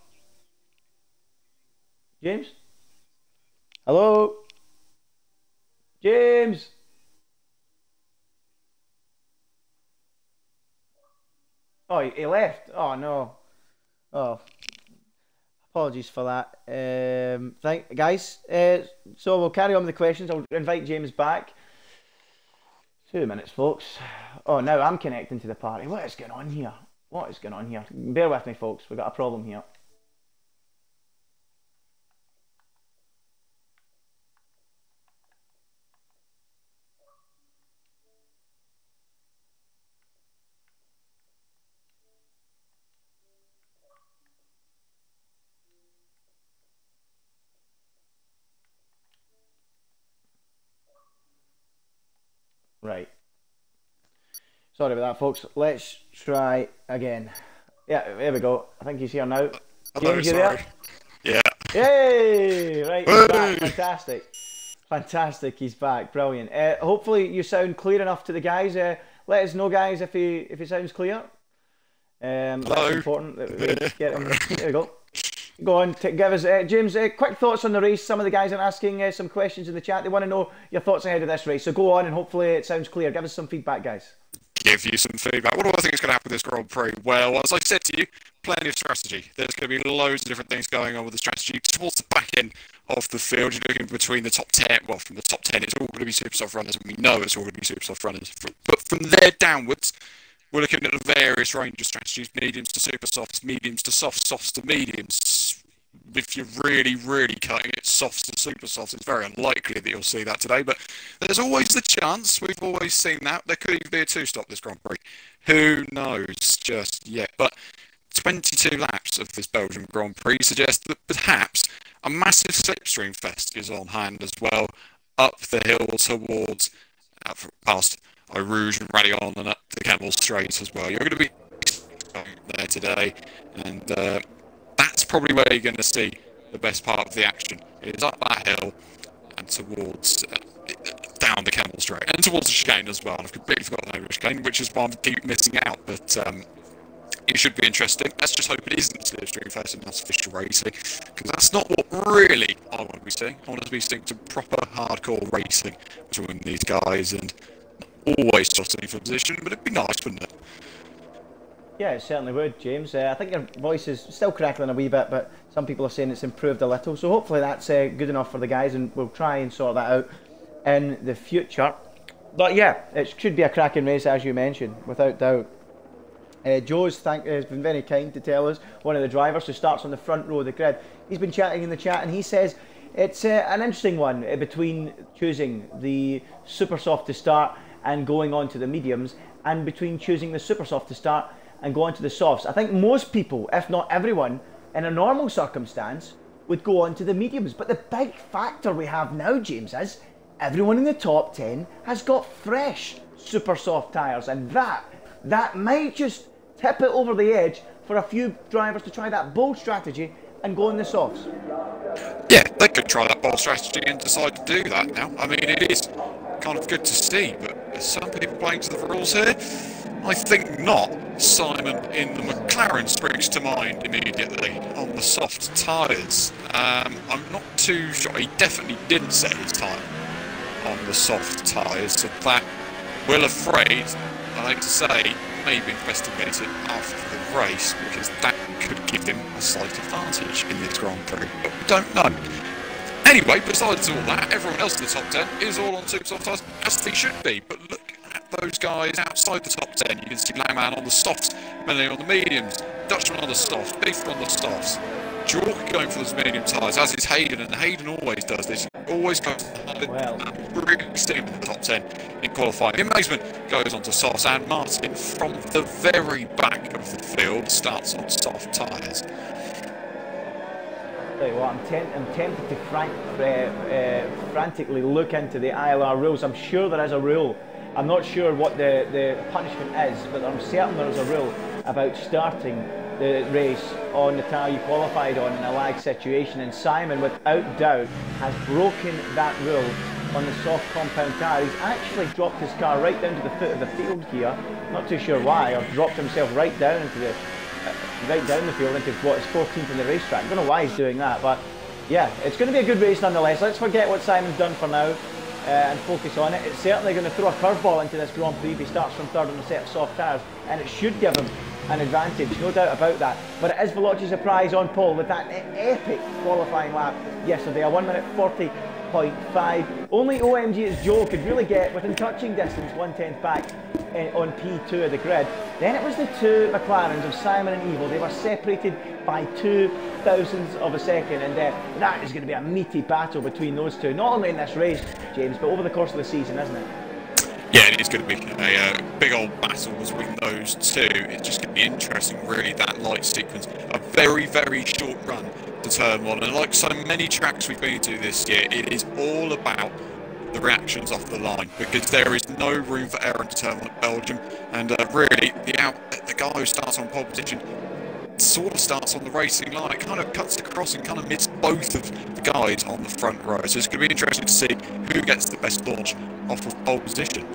James? Hello? James? Oh, he left. Oh, no. Oh, apologies for that. Guys, so we'll carry on with the questions. I'll invite James back. 2 minutes, folks. Oh, now I'm connecting to the party. What is going on here? What is going on here? Bear with me, folks. We've got a problem here. Right. Sorry about that, folks. Let's try again. Yeah, there we go. I think he's here now. Hello, James, you sorry. there? Yeah. Yay! Right, he's back. Fantastic. Fantastic, he's back. Brilliant. Hopefully you sound clear enough to the guys. Let us know, guys, if he sounds clear. That's important that we get him. There we go. Go on, give us, James, quick thoughts on the race. Some of the guys are asking some questions in the chat. They want to know your thoughts ahead of this race. So go on, and hopefully it sounds clear. Give us some feedback, guys. Give you some feedback. What do I think is going to happen with this Grand Prix? Well, as I said to you, plenty of strategy. There's going to be loads of different things going on with the strategy. Towards the back end of the field, you're looking between the top 10. Well, from the top 10, it's all going to be super soft runners, and we know it's all going to be super soft runners. But from there downwards, we're looking at a various range of strategies: mediums to super softs, mediums to softs, softs to mediums. If you're really, really cutting it softs and super softs, it's very unlikely that you'll see that today. But there's always the chance. We've always seen that. There could even be a two-stop this Grand Prix. Who knows just yet? But 22 laps of this Belgian Grand Prix suggest that perhaps a massive slipstream fest is on hand as well, up the hill towards, past Eau Rouge and Radion and up the Camel Straight as well. You're going to be there today, and that's probably where you're going to see the best part of the action. It is up that hill and towards down the Camel Straight and towards the chicane as well. I've completely forgotten the name of the chicane, which is why I keep missing out. But it should be interesting. Let's just hope it isn't Slipstream Fest and that's official racing, because that's not what really I want to be seeing. I want to be seeing some proper hardcore racing between these guys, and always jostling for position. But it'd be nice, wouldn't it? Yeah, it certainly would, James. I think your voice is still crackling a wee bit, but some people are saying it's improved a little. So hopefully that's good enough for the guys, and we'll try and sort that out in the future. But yeah, it should be a cracking race, as you mentioned, without doubt. Joe's has been very kind to tell us, one of the drivers who starts on the front row of the grid. He's been chatting in the chat, and he says it's an interesting one between choosing the super soft to start and going on to the mediums, and between choosing the super soft to start and go on to the softs. I think most people, if not everyone, in a normal circumstance would go on to the mediums. But the big factor we have now, James, is everyone in the top 10 has got fresh super soft tyres, and that might just tip it over the edge for a few drivers to try that bold strategy and go in the softs. Yeah, they could try that bold strategy and decide to do that now. I mean, it is kind of good to see, but are some people playing to the rules here? I think not. Simon in the McLaren springs to mind immediately on the soft tyres. I'm not too sure. He definitely didn't set his time on the soft tyres, so that will, afraid, I like to say, maybe investigated after the race, because that could give him a slight advantage in this Grand Prix, but we don't know. Anyway, besides all that, everyone else in the top 10 is all on super soft tyres, as they should be, but look at those guys outside the top 10. You can see Langman on the softs, Melanie on the mediums, Dutchman on the softs, Beaver on the softs, Jork going for those medium tyres, as is Hayden, and Hayden always does this. He always goes really steam in the top 10 in qualifying. The Amazement goes on to softs, and Martin from the very back of the field starts on soft tyres. Well, I'm tempted to frantically look into the ILR rules. I'm sure there is a rule. I'm not sure what the punishment is, but I'm certain there is a rule about starting the race on the tyre you qualified on in a lag situation, and Simon, without doubt, has broken that rule on the soft compound tyre. He's actually dropped his car right down to the foot of the field here. Not too sure why, or dropped himself right down into the field into what is 14th in the racetrack. I don't know why he's doing that, but yeah, it's going to be a good race nonetheless. Let's forget what Simon's done for now and focus on it. It's certainly going to throw a curveball into this Grand Prix if he starts from third on a set of soft tyres, and it should give him an advantage, no doubt about that. But it is Veloci's surprise on pole with that epic qualifying lap yesterday, a 1 minute 40.5. Only OMG as Joe could really get within touching distance, 1/10 back on P2 of the grid. Then it was the two McLarens of Simon and Evil. They were separated by 0.02 of a second, and that is going to be a meaty battle between those two, not only in this race, James, but over the course of the season, isn't it? Yeah, it is going to be a big old battle between those two. It's just going to be interesting, really, that light sequence. A very, very short run to turn one, and like so many tracks we've been to this year, it is all about the reactions off the line, because there is no room for error to turn one at Belgium, and really, the guy who starts on pole position sort of starts on the racing line. It kind of cuts across and kind of missed both of the guys on the front row, so it's going to be interesting to see who gets the best launch off of pole position.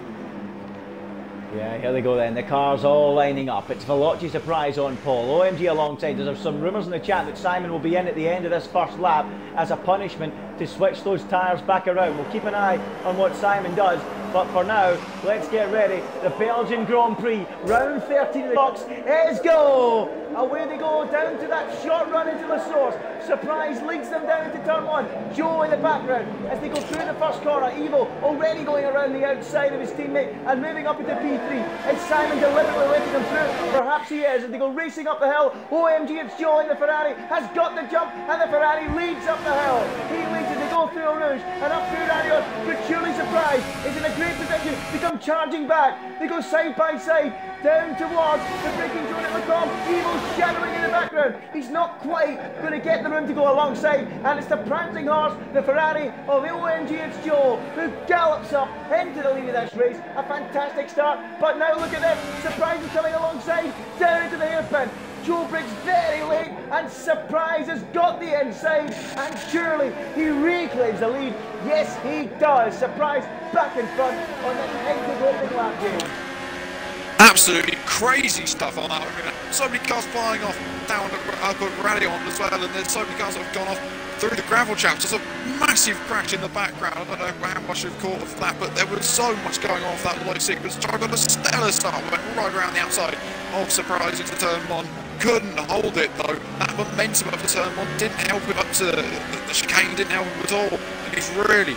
Yeah, here they go then. The cars all lining up. It's Veloci's surprise on pole. OMG alongside. There's some rumours in the chat that Simon will be in at the end of this first lap as a punishment to switch those tyres back around. We'll keep an eye on what Simon does. But for now, let's get ready. The Belgian Grand Prix, round 13 of the box. Let's go! Away they go, down to that short run into the source. Surprise leads them down into turn one. Joe in the background as they go through the first corner. Evil already going around the outside of his teammate and moving up into P3. Is Simon deliberately letting them through? Perhaps he is, as they go racing up the hill. OMG, it's Joe in the Ferrari, has got the jump, and the Ferrari leads up the hill. He leads as they go all through Rouge and up through Radios, but surely Surprise is in a great position to come charging back. They go side by side, down towards the braking zone at Macomb. Evil shadowing in the background. He's not quite going to get the room to go alongside, and it's the prancing horse, the Ferrari of the OMG, it's Joe, who gallops up into the lead of this race. A fantastic start, but now look at this. Surprise is coming alongside, down into the hairpin. Joe breaks very late, and Surprise has got the inside, and surely he reclaims the lead. Yes, he does. Surprise back in front on this hectic opening lap, James. Absolutely crazy stuff on that. I mean, so many cars flying off down at Radion as well, and there's so many cars that have gone off through the gravel traps. There's a massive crash in the background. I don't know how much you've caught of that, but there was so much going on for that low sequence. Joe got a stellar start, went right around the outside of Surprise into turn one. Couldn't hold it though. That momentum of the turn one didn't help him up to the chicane, didn't help him at all. And he's really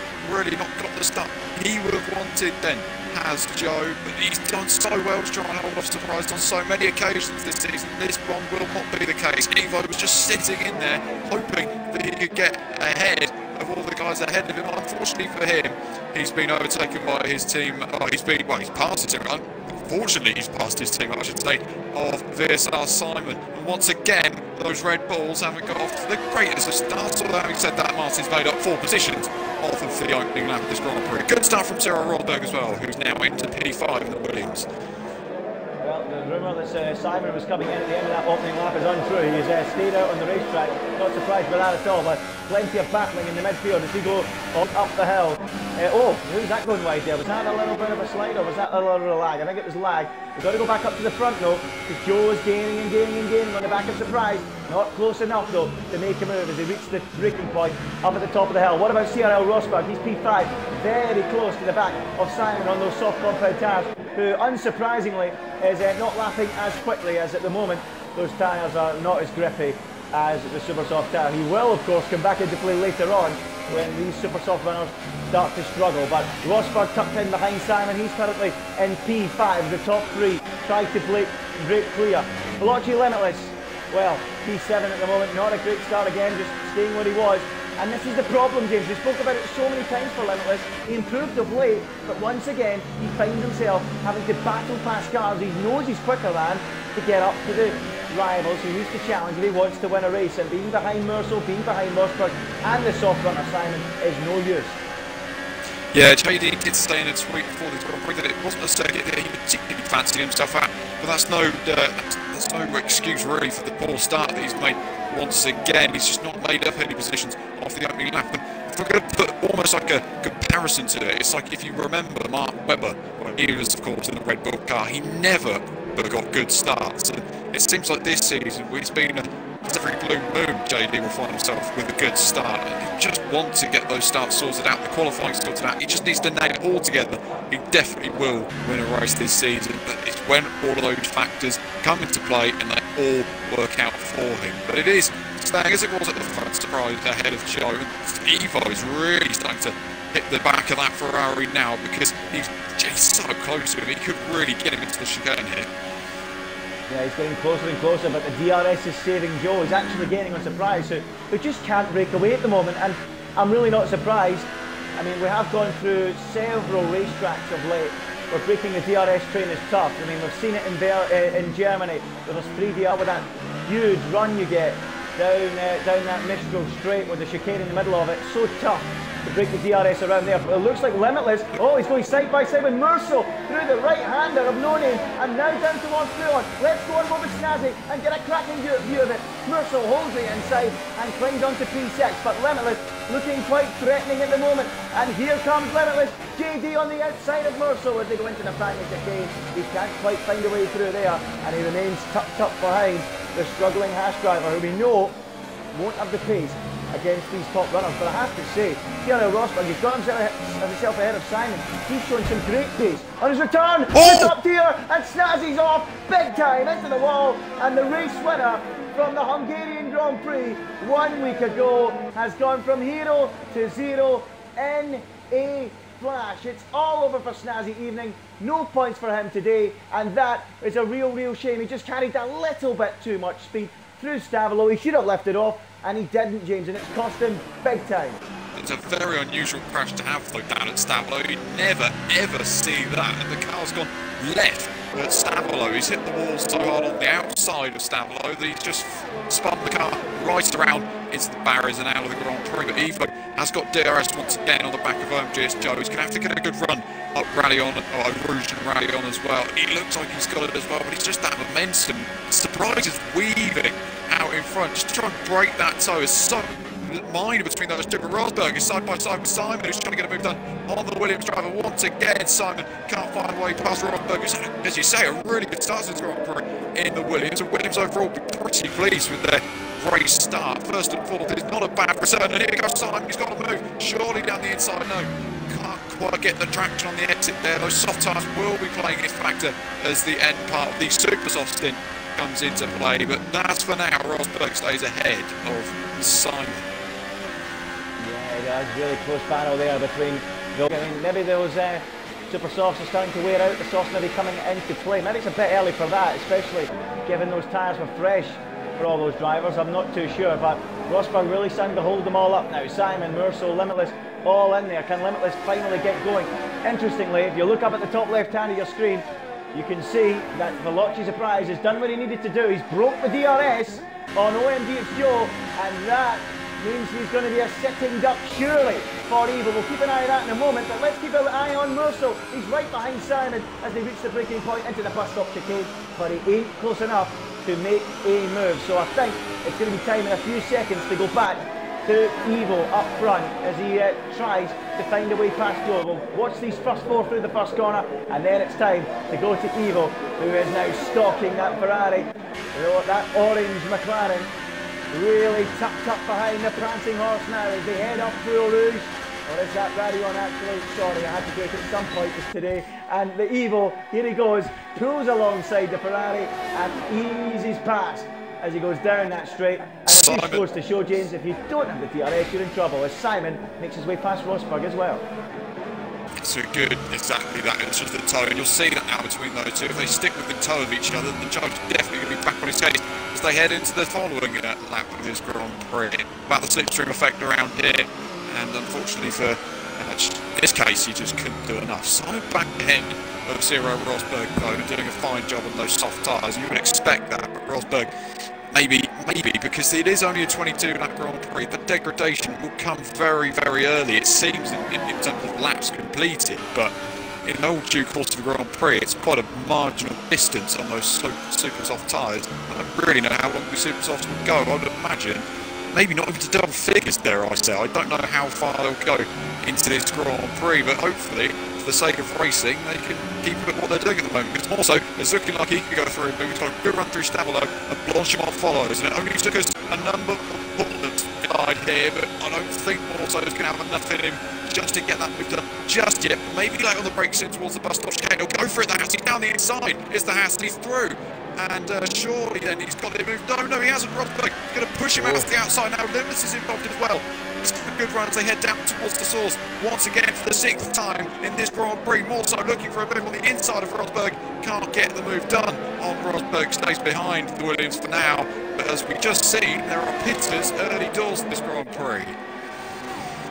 not got the stuff he would have wanted then, has Joe. But he's done so well to try and hold off Surprise on so many occasions this season. This one will not be the case. Evo was just sitting in there, hoping that he could get ahead of all the guys ahead of him. Unfortunately for him, he's been overtaken by his team. He's passed his team. Unfortunately, he's passed his team, I should say, of VSR Simon. And once again, those Red Bulls haven't got off to the greatest of starts. Although having said that, Martin's made up 4 positions off of the opening lap of this Grand Prix. Good start from Cyril Rodberg as well, who's now into P5 in the Williams. Well, the rumour that Simon was coming in at the end of that opening lap is untrue. He's stayed out on the racetrack, not surprised by that at all, but plenty of battling in the midfield as he go up the hill. Who's that going wide there? Was that a little bit of a slide, or was that a little bit of lag? I think it was lag. We've got to go back up to the front though, because Joe is gaining and gaining and gaining on the back of Surprise. Not close enough though to make a move as he reaches the braking point up at the top of the hill. What about CRL Rosberg? He's P5, very close to the back of Simon on those soft compound tyres, who unsurprisingly is not lapping as quickly as at the moment. Those tyres are not as grippy as the super soft tyre. He will of course come back into play later on when these super soft runners start to struggle, but Rosberg tucked in behind Simon. He's currently in P5. The top 3 try to break clear. Veloci Limitless, well, P7 at the moment, not a great start again, just staying where he was. And this is the problem, James. We spoke about it so many times for Limitless. He improved of late, but once again, he finds himself having to battle past cars he knows he's quicker than to get up to the rivals who needs to challenge if he wants to win a race. And being behind Mercer, being behind Rosberg and the soft runner Simon is no use. Yeah, JD did stay in a tweet before this Grand Prix that it wasn't a circuit that he particularly fancied himself at, but that's no excuse really for the poor start that he's made once again. He's just not made up any positions off the opening lap. And if we're going to put almost like a comparison to it, it's like if you remember Mark Webber, when he was of course in the Red Bull car, he never got good starts. And it seems like this season it's been every blue moon JD will find himself with a good start. And he just wants to get those starts sorted out, the qualifying sorted out. He just needs to nail it all together. He definitely will win a race this season, but it's when all of those factors come into play and they all work out for him. But it is staying as it was at the front, Surprise ahead of Joe. And Evo is really starting to hit the back of that Ferrari now because he's so close to him. He could really get him into the chicane here. Yeah, he's getting closer and closer, but the DRS is saving Joe. He's actually gaining on Surprise, who just can't break away at the moment, and I'm really not surprised. I mean, we have gone through several racetracks of late where breaking the DRS train is tough. I mean, we've seen it in Germany with us 3DR with that huge run you get down that Mistral straight with the chicane in the middle of it. So tough to break the DRS around there. But it looks like Limitless. Oh, he's going side by side with Mercer through the right-hander of no name, and now down towards Fluon. Let's go and move with Snazzy and get a cracking view of it. Mercer holds the inside and climbs onto P6, but Limitless looking quite threatening at the moment. And here comes Limitless. JD on the outside of Mercer as they go into the back of the chicane. He can't quite find a way through there, and he remains tucked up behind the struggling Haas driver, who we know won't have the pace against these top runners. But I have to say, CRL Rosberg, he's got himself ahead of Simon. He's showing some great pace. On his return, he's up here, and Snazzy's off big time into the wall, and the race winner from the Hungarian Grand Prix 1 week ago has gone from hero to zero in a flash. It's all over for Snazzy evening. No points for him today, and that is a real shame. He just carried a little bit too much speed through Stavolo. He should have left it off, and he didn't, James, and it's cost him big time. It's a very unusual crash to have though down at Stavelot. You never ever see that. And the car's gone left at Stavelot. He's hit the wall so hard on the outside of Stavelot that he's just spun the car right around into the barriers and out of the Grand Prix. But Evo has got DRS once again on the back of OMGS Joe. He's going to have to get a good run up Rallye-On, Rouge and Rallye-On as well. He looks like he's got it as well, but it's just that momentum. Surprise is weaving out in front, just to try and break that toe. It's so minor between those two, but Rosberg is side by side with Simon, who's trying to get a move done on the Williams driver. Once again, Simon can't find a way past Rosberg, who's, as you say, a really good start since Grand Prix in the Williams, and Williams overall be pretty pleased with their race start. First and fourth is not a bad return, and here goes Simon. He's got to move surely down the inside. No, can't quite get the traction on the exit there. Those soft tyres will be playing a factor as the end part of the super soft stint comes into play, but that's for now. Rosberg stays ahead of Simon. Yeah, really close battle there between. I mean, maybe those super softs are starting to wear out. The softs maybe coming into play. Maybe it's a bit early for that, especially given those tyres were fresh for all those drivers. I'm not too sure, but Rosberg really starting to hold them all up now. Simon, Murso, Limitless, all in there. Can Limitless finally get going? Interestingly, if you look up at the top left hand of your screen, you can see that Veloci Surprise has done what he needed to do. He's broke the DRS on OMG It's Joe, and that means he's going to be a sitting duck surely for Evo. We'll keep an eye on that in a moment, but let's keep an eye on Murso. He's right behind Simon as they reach the braking point into the bus stop chicane, but he ain't close enough to make a move. So I think it's going to be time in a few seconds to go back to Evo up front as he tries to find a way past Joe. We'll watch these first four through the first corner, and then it's time to go to Evo, who is now stalking that Ferrari. You know, that orange McLaren really tucked up behind the prancing horse now as they head up through Rouge. Or is that Rallye-On actually? Sorry, I had to do it at some point today. And the Evo, here he goes, pulls alongside the Ferrari and eases past as he goes down that straight. And it just goes to show, James, if you don't have the DRS, you're in trouble, as Simon makes his way past Rosberg as well. So good, exactly that. It's just the toe, and you'll see that now between those two. If they stick with the toe of each other, the judge is definitely going to be back on his case as they head into the following lap of this Grand Prix. About the slipstream effect around here, and unfortunately for this case, he just couldn't do enough. So back ahead of Zero Rosberg, though, doing a fine job on those soft tyres. You would expect that, but Rosberg, maybe, because it is only a 22-lap Grand Prix, the degradation will come very, very early, it seems, in terms of laps completed, but in all due course of the Grand Prix, it's quite a marginal distance on those super soft tyres. I don't really know how long the super softs will go. I would imagine maybe not even to double figures, dare I say. I don't know how far they'll go into this Grand Prix, but hopefully, for the sake of racing, they can keep at what they're doing at the moment. Because also, it's looking like he can go through. We've got a good run through Stavelot, and Blanchimont follows, and it only took us a number of bullets died here, but I don't think also is going to have enough in him just to get that move done just yet. Maybe late on the brakes in towards the bus stop chicane. He'll go for it. The Haas, he's down the inside. It's the Haas, he's through. And surely then he's got it moved. No, he hasn't. Rosberg going to push him out to the outside now. Limitless is involved as well. It's a good run as they head down towards the source once again for the 6th time in this Grand Prix. More so looking for a move on the inside of Rosberg. Can't get the move done on Rosberg. Stays behind the Williams for now. But as we just seen, there are pitters early doors in this Grand Prix.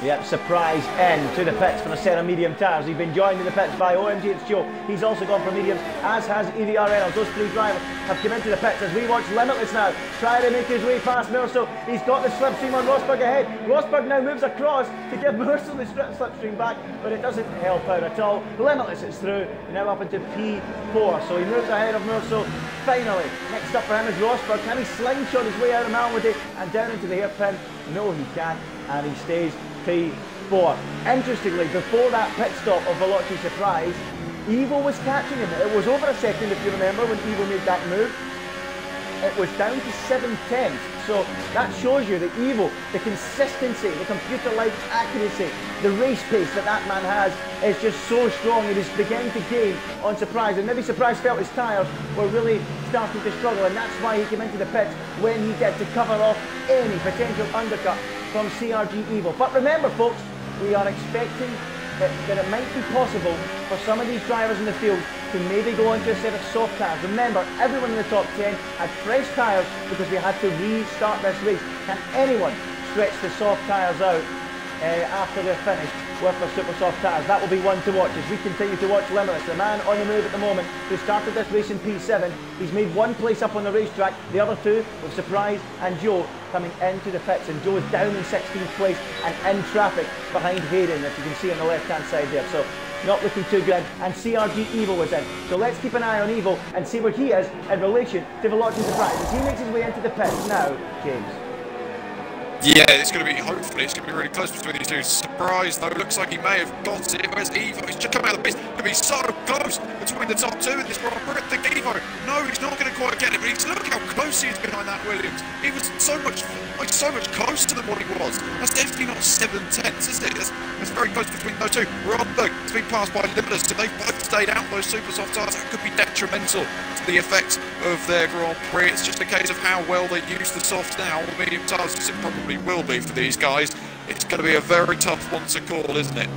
Yep, surprise end to the pits for the set of medium tyres. He's been joined in the pits by OMG It's Joe. He's also gone for mediums, as has ILR Reynolds. Those three drivers have come into the pits as we watch Limitless now try to make his way past Murso. He's got the slipstream on Rosberg ahead. Rosberg now moves across to give Murso the slipstream back, but it doesn't help out at all. Limitless is through, now up into P4, so he moves ahead of Murso. Finally, next up for him is Rosberg. Can he slingshot his way out of Malmedy and down into the hairpin? No, he can't, and he stays P4. Interestingly, before that pit stop of Veloci Surprise, Evo was catching him. It was over a second, if you remember, when Evo made that move. It was down to 7/10. So that shows you that Evo, the consistency, the computer-like accuracy, the race pace that that man has is just so strong. It is beginning to gain on Surprise, and maybe Surprise felt his tyres were really starting to struggle, and that's why he came into the pits when he did, to cover off any potential undercut from CRG Evo. But remember, folks, we are expecting that it might be possible for some of these drivers in the field to maybe go into a set of soft tyres. Remember, everyone in the top 10 had fresh tyres because we had to restart this race. Can anyone stretch the soft tyres out after they're finished with their super soft tyres. That will be one to watch as we continue to watch Limitless, the man on the move at the moment who started this race in P7. He's made one place up on the racetrack, the other two with Surprise and Joe coming into the pits, and Joe is down in 16th place and in traffic behind Hayden, as you can see on the left hand side there. So not looking too good, and CRG Evo was in. So let's keep an eye on Evo and see where he is in relation to Veloci Surprise as he makes his way into the pits now, James. Yeah, it's going to be, hopefully, it's going to be really close between these two. Surprise, though, looks like he may have got it. Where's Evo? He's just come out of the pits. Going to be so close between the top two in this Grand Prix. I think Evo, no, he's not going to quite get it, but look how close he is behind that Williams. He was so much closer than what he was. That's definitely not 7/10, is it? That's very close between those two. Rosberg has been passed by Limitless, so they've both stayed out those super soft tyres. That could be detrimental to the effects of their Grand Prix. It's just a case of how well they use the soft now, or medium tyres, as it probably will be for these guys. It's going to be a very tough one to call, isn't it?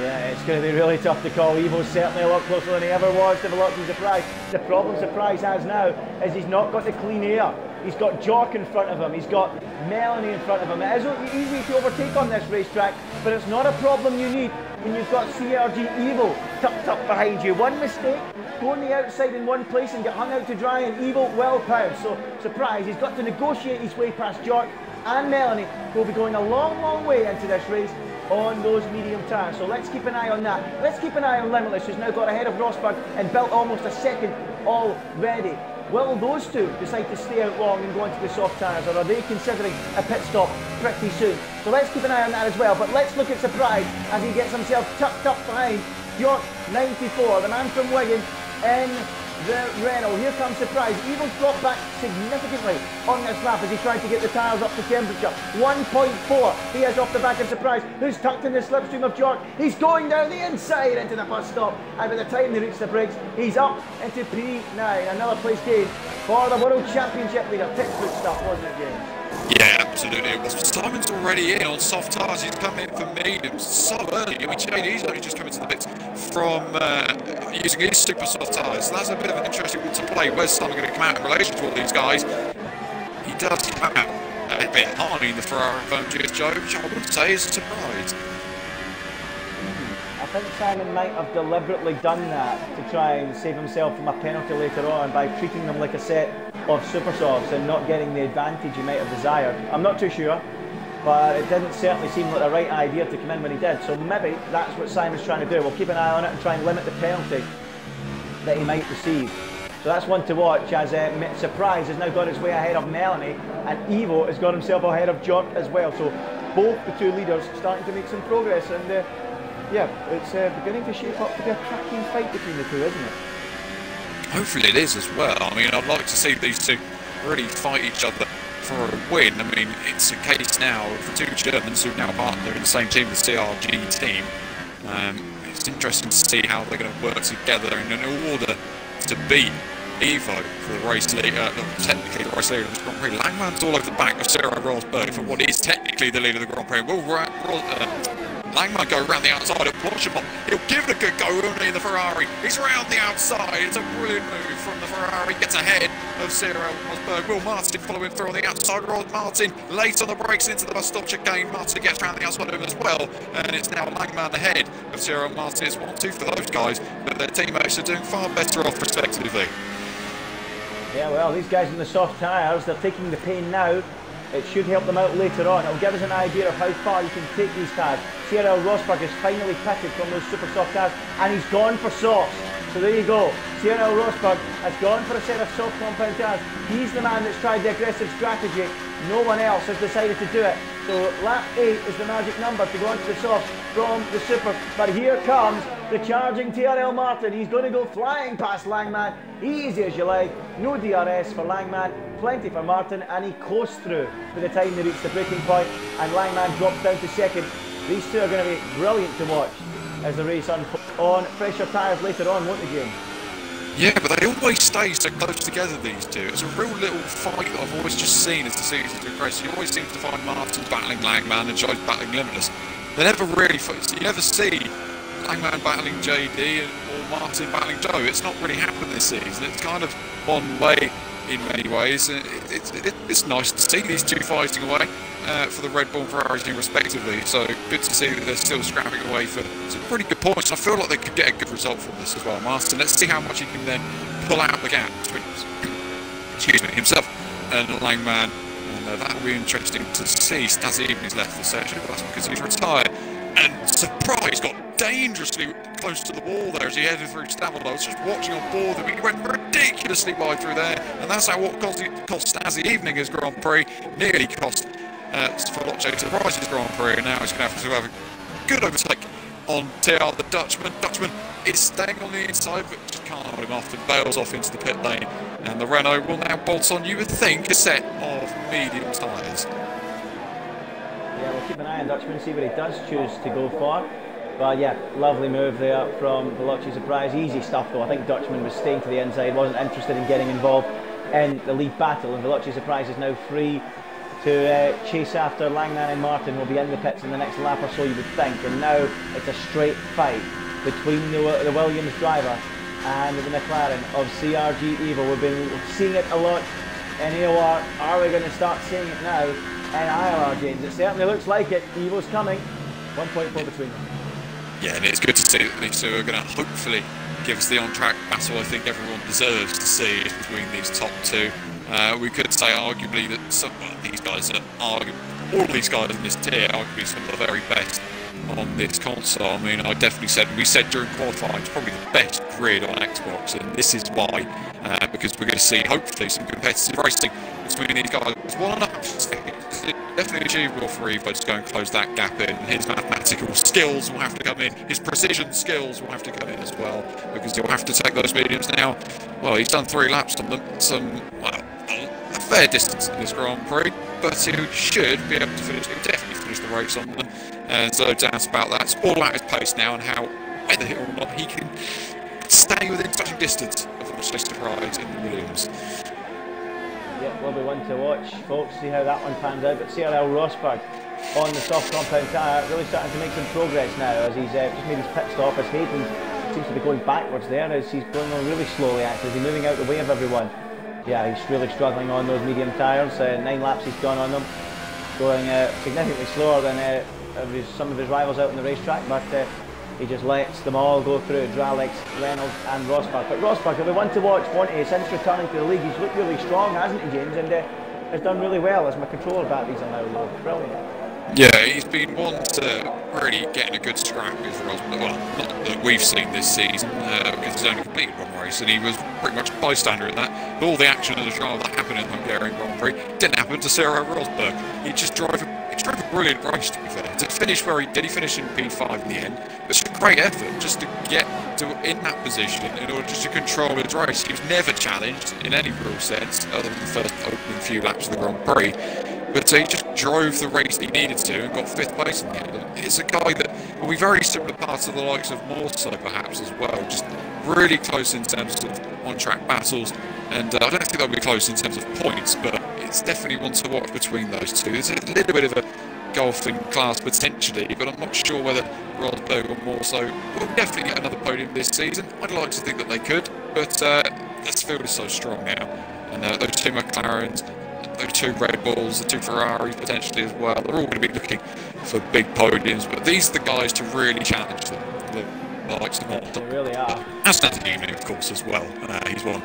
Yeah, it's going to be really tough to call. Evo's certainly a lot closer than he ever was to Veloci Surprise. The problem Surprise has now is he's not got the clean air. He's got Jock in front of him, he's got Melanie in front of him. It is easy to overtake on this racetrack, but it's not a problem you need when you've got CRG Evo tucked up behind you. One mistake, go on the outside in one place and get hung out to dry, and Evo well pounds. So Surprise, he's got to negotiate his way past Jock and Melanie, who will be going a long, long way into this race on those medium tyres. So let's keep an eye on that. Let's keep an eye on Limitless, who's now got ahead of Rosberg and built almost a second already. Will those two decide to stay out long and go into the soft tyres, or are they considering a pit stop pretty soon? So let's keep an eye on that as well. But let's look at Surprise as he gets himself tucked up behind York 94, the man from Wigan, in the Renault. Here comes Surprise. Evo's dropped back significantly on this lap as he tried to get the tyres up to temperature. 1.4 he has off the back of Surprise, who's tucked in the slipstream of York. He's going down the inside into the first stop, and by the time they reach the brakes, he's up into P9. Another place gain for the World Championship leader. Textbook stuff, wasn't it, James? Yeah, absolutely it was. Simon's already in on soft tyres. He's come in for mediums so early. I mean, JD's only just come into the pits from using his super soft tyres. So that's a bit of an interesting one to play. Where's Simon going to come out in relation to all these guys? He does come out a bit high in the Ferrari phone Joe, which I would say is a surprise. I think Simon might have deliberately done that to try and save himself from a penalty later on by treating them like a set of super softs and not getting the advantage he might have desired. I'm not too sure, but it didn't certainly seem like the right idea to come in when he did. So maybe that's what Simon's trying to do. We'll keep an eye on it and try and limit the penalty that he might receive. So that's one to watch as Surprise has now got his way ahead of Melanie, and Evo has got himself ahead of Jock as well. So both the two leaders starting to make some progress, and yeah, it's beginning to shape up to be a cracking fight between the two, isn't it? Hopefully it is as well. I mean, I'd like to see these two really fight each other for a win. I mean, it's a case now of the two Germans who now partner in the same team, the CRG team. It's interesting to see how they're going to work together in order to beat Evo for the race leader, technically the race leader of the Grand Prix. Langman's all over the back of Cyril Rosberg for what is technically the leader of the Grand Prix. Will Langman go around the outside of Blanchimont? He'll give it a good go only in the Ferrari. He's around the outside. It's a brilliant move from the Ferrari. Gets ahead of Cyril Rosberg. Will Martin following through on the outside. Rod Martin late on the brakes into the bus stop chicane. Martin gets around the outside of him as well. And it's now Langman ahead of Cyril Martin. It's 1-2 for those guys, but their teammates are doing far better off respectively. Yeah, well, these guys in the soft tyres, they're taking the pain now. It should help them out later on. It'll give us an idea of how far you can take these tyres. Cyril Rosberg has finally pitted from those super soft tyres, and he's gone for softs. So there you go. Cyril Rosberg has gone for a set of soft compound tyres. He's the man that's tried the aggressive strategy. No one else has decided to do it. So lap 8 is the magic number to go into the softs from the super. But here comes the charging TRL Martin. He's going to go flying past Langman. Easy as you like. No DRS for Langman. Plenty for Martin, and he coasts through by the time they reach the braking point, and Langman drops down to second. These two are going to be brilliant to watch as the race unfolds on fresher tyres later on, won't they, James? Yeah, but they always stay so close together, these two. It's a real little fight that I've always just seen as the season's progressed. You always seem to find Martin battling Langman and Joe's battling Limitless. They never really, you never see Langman battling JD or Martin battling Joe. It's not really happened this season. It's kind of one way in many ways. It's nice to see these two fighting away for the Red Bull and Ferrari team respectively. So good to see that they're still scrapping away for some pretty good points. I feel like they could get a good result from this as well, Marston. Let's see how much he can then pull out the gap between himself and Langman. And that will be interesting to see. Stazzy Evening's left the session, but that's because he's retired. And Surprise got dangerously close to the wall there as he headed through Stavel. I was just watching on board him. He went ridiculously wide through there, and that's how what cost Stazzy Evening his Grand Prix, nearly cost Veloce Surprise's Grand Prix, and now he's going to have a good overtake on TR the Dutchman. Dutchman is staying on the inside, but just can't hold him off and bails off into the pit lane. And the Renault will now bolt on, you would think, a set of medium tyres. Yeah, we'll keep an eye on Dutchman, see what he does choose to go for. But yeah, lovely move there from Veloce Surprise. Easy stuff though. I think Dutchman was staying to the inside, wasn't interested in getting involved in the lead battle. And Veloce Surprise is now free to chase after Langman and Martin. Will be in the pits in the next lap or so, you would think. And now it's a straight fight between the Williams driver and the McLaren of CRG Evo. We've been seeing it a lot in ILR. Are we going to start seeing it now in ILR, James? It certainly looks like it. Evo's coming. 1.4 between them. Yeah, and it's good to see that these two are going to hopefully give us the on-track battle I think everyone deserves to see between these top two. We could say arguably that these guys are all these guys in this tier are arguably some of the very best on this console. I mean, we said during qualifying it's probably the best grid on Xbox, and this is why, because we're going to see hopefully some competitive racing between these guys. 1.5 seconds is definitely achievable for Evo to go and close that gap in. His mathematical skills will have to come in, his precision skills will have to come in as well, because he'll have to take those mediums now. Well, he's done 3 laps on them, a fair distance in this Grand Prix, but he should be able to finish. He'll definitely finish the race on them, and so doubt about that. It's all about his pace now and how, whether or not he can stay within touching distance of Veloce Surprise in the Williams. Yeah, will be one to watch, folks, see how that one pans out. But CRL Rosberg on the soft compound tyre, really starting to make some progress now as he's just made his pit stop. As Hayden seems to be going backwards there as he's going on really slowly, actually. He's moving out the way of everyone. Yeah, he's really struggling on those medium tyres. 9 laps he's gone on them, going significantly slower than some of his rivals out on the racetrack, but he just lets them all go through. Dralix, Reynolds and Rosberg. But Rosberg, if we want to watch, since returning to the league, he's looked really strong, hasn't he, James? And has done really well as my controller batteries are now low. Brilliant. Yeah, he's been one to really get in a good scrap with Rosberg. Well, not that we've seen this season, because he's only completed one race, and he was pretty much a bystander in that. But all the action of the trial that happened in the Hungarian Grand Prix didn't happen to Cyril Rosberg. He drove a brilliant race, to be fair. To finish where he did, he finished in P5 in the end. It's a great effort just to get in that position in order just to control his race. He was never challenged in any real sense, other than the first opening few laps of the Grand Prix. But he just drove the race he needed to and got 5th place in the end. And it's a guy that will be very similar parts of the likes of Morso perhaps as well. Just really close in terms of on-track battles. And I don't think they'll be close in terms of points, but it's definitely one to watch between those two. There's a little bit of a golfing class potentially, but I'm not sure whether Rosberg or Morso will definitely get another podium this season. I'd like to think that they could, but this field is so strong now. And those 2 McLarens, those 2 Red Bulls, the 2 Ferraris potentially as well, they're all going to be looking for big podiums, but these are the guys to really challenge them. The likes of Morso. They really are. And Stanton Evening, of course, as well. He's one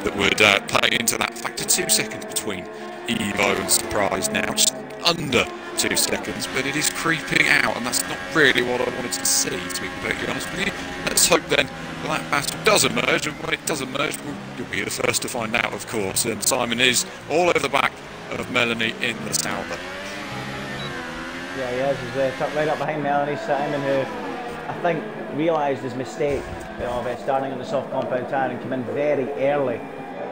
that would play into that factor. 2 seconds between Evo and Surprise now, just under 2 seconds, but it is creeping out, and that's not really what I wanted to see, to be completely honest with you. Let's hope then that battle does emerge, and when it does emerge, you'll be the first to find out, of course. And Simon is all over the back of Melanie in the Sauber. Yeah, he is. He's tucked right up behind Melanie. Simon, who I think realised his mistake of starting on the soft compound tyre and come in very early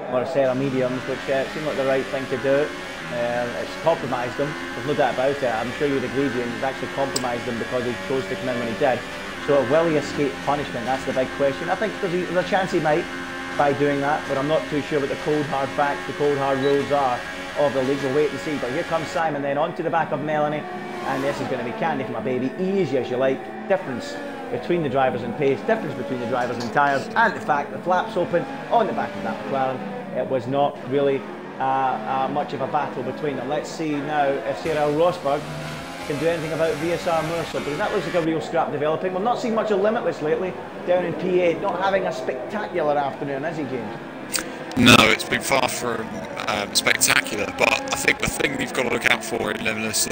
on a set of mediums, which seemed like the right thing to do. It's compromised him, there's no doubt about it. I'm sure you'd agree, James, it's actually compromised him because he chose to come in when he did. So will he escape punishment? That's the big question. I think there's a chance he might by doing that, but I'm not too sure what the cold hard facts, the cold hard rules are of the league. We'll wait and see. But here comes Simon then onto the back of Melanie, and this is going to be candy for my baby. Easy as you like. Difference between the drivers in pace, difference between the drivers in tyres, and the fact the flaps open on the back of that McLaren. it was not really much of a battle between them. Let's see now if Cyril Rosberg can do anything about VSR Mercer, because that looks like a real scrap developing. We've not seen much of Limitless lately down in P8, not having a spectacular afternoon, is he, James? No, it's been far from spectacular, but I think the thing you've got to look out for in Limitless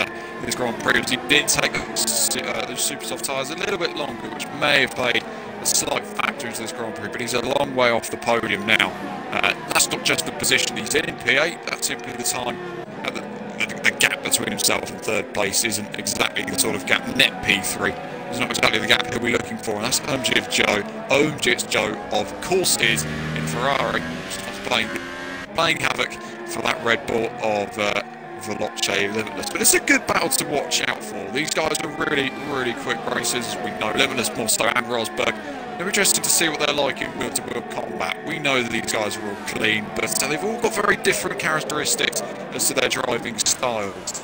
this Grand Prix is he did take those super soft tyres a little bit longer, which may have played a slight factor into this Grand Prix, but he's a long way off the podium now. That's not just the position he's in P8, that's simply the time. The gap between himself and third place isn't exactly the sort of gap net P3. It's not exactly the gap he'll be looking for, and that's OMG's Joe, of course, is in Ferrari, playing havoc for that Red Bull of Veloce Limitless. But it's a good battle to watch out for. These guys are really, really quick racers, as we know. Limitless more so, and Rosberg. It'll be interesting to see what they're like in wheel-to-wheel combat. We know that these guys are all clean, but they've all got very different characteristics as to their driving styles.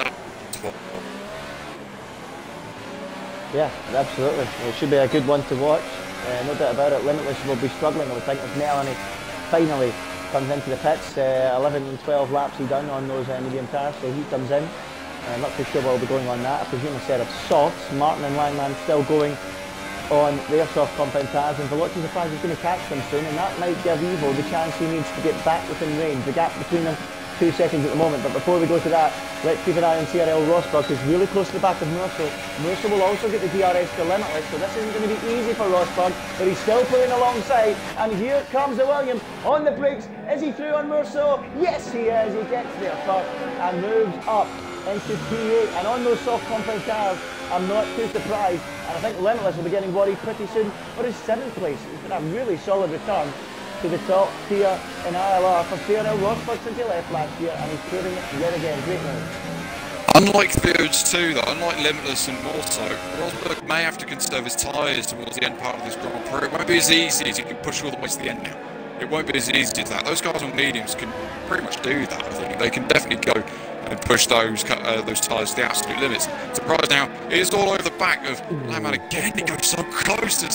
Yeah, absolutely. It should be a good one to watch. No doubt about it. Limitless will be struggling, I would think, if Melanie finally comes into the pits. 11 and 12 laps he done on those medium tyres, so he comes in. I'm not too sure what will be going on that. I presume a set of softs. Martin and Langman still going on their soft compound tyres, and Veloci's surprised he's going to catch them soon, and that might give Evo the chance he needs to get back within range. The gap between them, 2 seconds at the moment, but before we go to that, let's keep an eye on Cyril Rosberg, who's really close to the back of Mercer. Mercer will also get the DRS to Limitless, so this isn't going to be easy for Rosberg, but he's still pulling alongside, and here comes the Williams on the brakes. Is he through on Mercer? Yes, he is. He gets there first and moves up into P8, and on those soft compound tyres, I'm not too surprised, and I think Limitless will be getting worried pretty soon for his 7th place. It's been a really solid return to the top tier in ILR for Cyril Rosberg since he left last year, and he's proving it yet again. Great news. Unlike those two, though, unlike Limitless and more so, Rosberg may have to conserve his tyres towards the end part of this Grand Prix. It won't be as easy as he can push all the way to the end now. It won't be as easy as that. Those guys on mediums can pretty much do that, I think. They can definitely go and push those tyres to the absolute limits. Surprise now, it is all over the back of Langman again. He goes so close to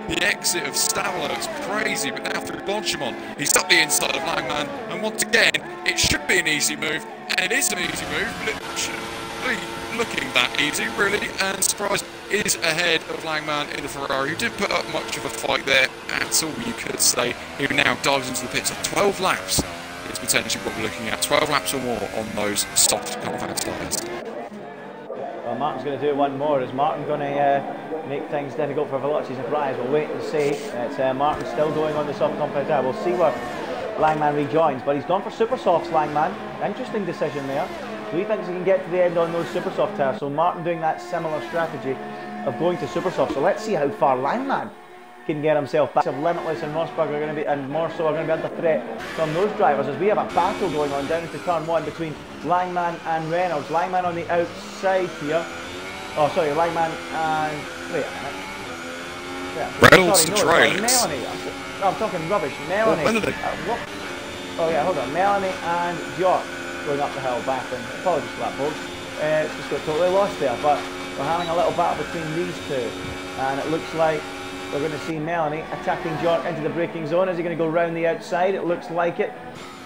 the exit of Stavler. It's crazy, but now through Blanchimont, he's up the inside of Langman, and once again, it should be an easy move, and it is an easy move, but it shouldn't be looking that easy, really. And Surprise is ahead of Langman in the Ferrari, who didn't put up much of a fight there at all, you could say. He now dives into the pits at 12 laps. It's potentially what we're looking at, 12 laps or more on those soft compound tyres. Well, Martin's going to do one more. Is Martin going to make things difficult for Veloci Surprise? We'll wait and see. It's Martin still going on the soft compound tyre. We'll see where Langman rejoins, but he's gone for super softs, Langman. Interesting decision there. So he thinks he can get to the end on those super soft tyres. So Martin doing that similar strategy of going to super soft. So let's see how far Langman can get himself back. Limitless and Rosberg are going to be, and more so, are going to be under threat from those drivers, as we have a battle going on down into turn 1 between Langman and Reynolds. Langman on the outside here. Oh, sorry, Langman and... wait a minute. Yeah. Reynolds and Trailers. Melanie. No, I'm talking rubbish. Melanie. Oh yeah, hold on. Melanie and York going up the hill back, and apologies for that, folks. It's just got totally lost there, but we're having a little battle between these two, and it looks like we're going to see Melanie attacking York into the braking zone. Is he going to go round the outside? It looks like it.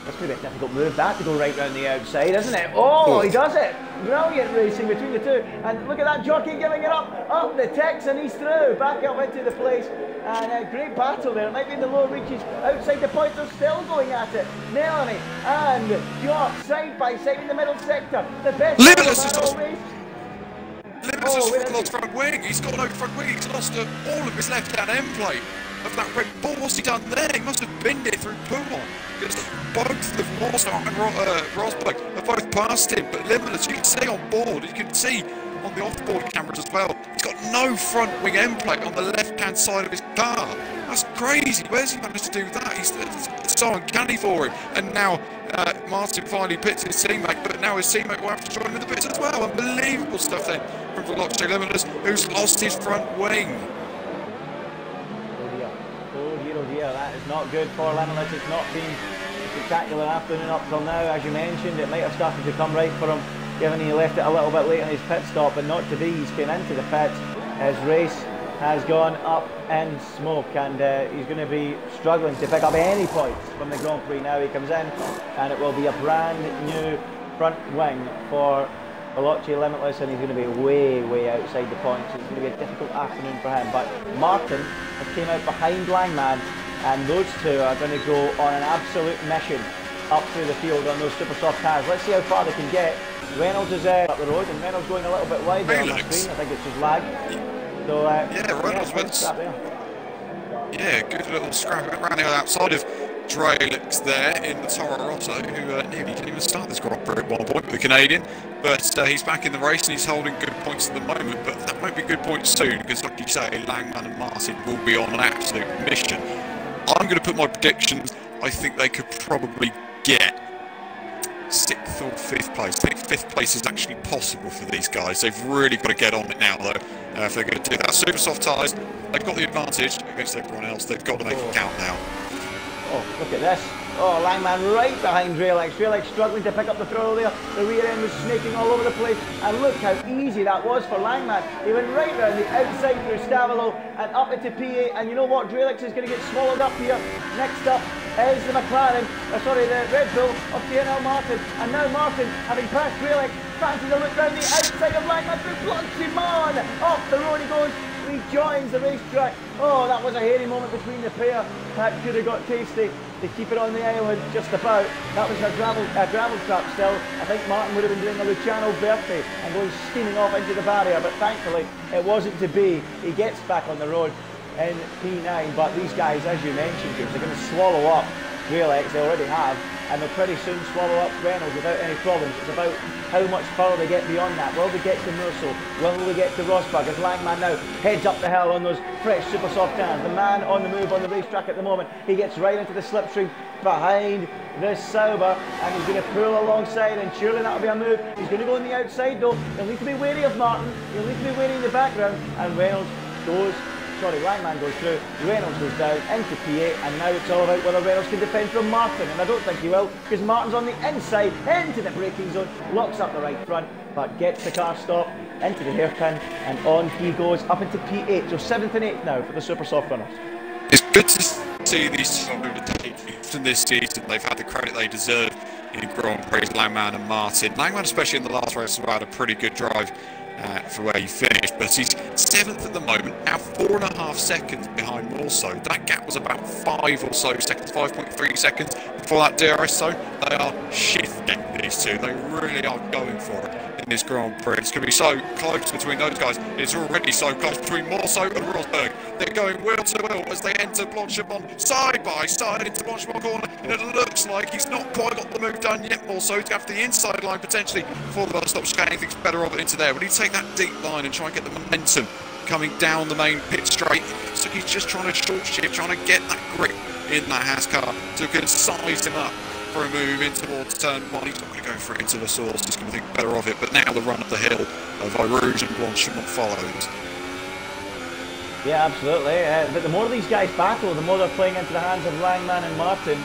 That's going to be a difficult move, that, to go right round the outside, isn't it? Oh, he does it! Brilliant racing between the two. And look at that jockey giving it up the Tex, and he's through, back up into the place. And a great battle there. It might be in the low reaches outside the point. They're still going at it. Melanie and York side by side in the middle sector. The best Limitless race. Limitless has lost front wing. He's got no front wing. He's lost all of his left-hand end plate of that Red Bull. What's he done there? He must have binned it through Poulon, because both of Morse and Rosberg have both passed him. But Limitless, you can see on board, you can see on the off-board cameras as well, he's got no front wing end plate on the left-hand side of his car. That's crazy. Where's he managed to do that? It's so uncanny for him. And now Martin finally pits his teammate, but now his teammate will have to join in the pits as well. Unbelievable stuff then from Veloce Limitless, who's lost his front wing. Oh dear, that is not good for Limitless. It's not been a spectacular afternoon up till now. As you mentioned, it might have started to come right for him, given he left it a little bit late on his pit stop, but not to be. He's came into the pits. His race has gone up in smoke, and he's going to be struggling to pick up any points from the Grand Prix. Now he comes in, and it will be a brand new front wing for Veloci Limitless, and he's going to be way outside the points. It's going to be a difficult afternoon for him, but Martin has came out behind Langman, and those two are going to go on an absolute mission up through the field on those super soft tires. Let's see how far they can get. Reynolds is up the road, and Reynolds going a little bit wide there on the screen. I think it's just lag. So, yeah, Reynolds went. Yeah, good little scrap around the outside of Drelix there in the Toro Rosso, who nearly didn't even start this Grand Prix at one point with the Canadian. But he's back in the race and he's holding good points at the moment. But that won't be good points soon, because like you say, Langman and Martin will be on an absolute mission. I'm going to put my predictions. I think they could probably get 6th or 5th place. I think 5th place is actually possible for these guys. They've really got to get on it now, though, if they're going to do that. Super soft tyres, they've got the advantage against everyone else. They've got to make it count now. Oh, look at this. Oh, Langman right behind Drelix. Drelix struggling to pick up the throttle there. The rear end was snaking all over the place. And look how easy that was for Langman. He went right round the outside through Stavilo and up into P8. And you know what? Drelix is going to get swallowed up here. Next up is the the Red Bull of TNL Martin. And now Martin, having passed Drelix, fancies a look round the outside of Langman through Blanchimon. Off the road he goes. Rejoins the racetrack. Oh, that was a hairy moment between the pair. That could have got tasty to keep it on the island just about. That was a gravel trap still. I think Martin would have been doing a Luciano Berti and going steaming off into the barrier, but thankfully it wasn't to be. He gets back on the road in P9, but these guys, as you mentioned, James, are going to swallow up Drelix. They already have, and they'll pretty soon swallow up Reynolds without any problems. It's about how much further they get beyond that. Will they get to Merceau? Will they get to Rosberg? As Langman now heads up the hill on those fresh super soft tires. The man on the move on the racetrack at the moment. He gets right into the slipstream behind this Sauber, and he's going to pull alongside, and surely that'll be a move. He's going to go on the outside though. He'll need to be wary of Martin. He'll need to be wary in the background, and Reynolds goes. Langman goes through, Reynolds goes down into P8, and now it's all about whether Reynolds can defend from Martin, and I don't think he will, because Martin's on the inside, into the braking zone, locks up the right front, but gets the car stopped, into the hairpin, and on he goes up into P8, so 7th and 8th now for the super soft runners. It's good to see these from this season. They've had the credit they deserve in Grand Prix, Langman and Martin. Langman, especially in the last race, had a pretty good drive for where he finished, but he's 7th at the moment, now 4.5 seconds behind Morso. That gap was about 5 or so seconds, 5.3 seconds before that DRS zone. They are shifting, these two. They really are going for it in this Grand Prix. It's going to be so close between those guys. It's already so close between Morso and Rosberg. They're going wheel to wheel as they enter Blanchimont side by side into Blanchimont corner, and it looks like he's not quite got the move done yet. Morso to have the inside line potentially before the bus stops. Getting things better of it into there, but he'd take that deep line and try and get the momentum coming down the main pit straight. So he's just trying to short shift, trying to get that grip in that Haas car to can size him up for a move in towards turn 1. He's not going to go for it into the source, he's going to think better of it, but now the run up the hill of Rouge and Blanchimont follows. Yeah, absolutely. But the more these guys battle, the more they're playing into the hands of Langman and Martin.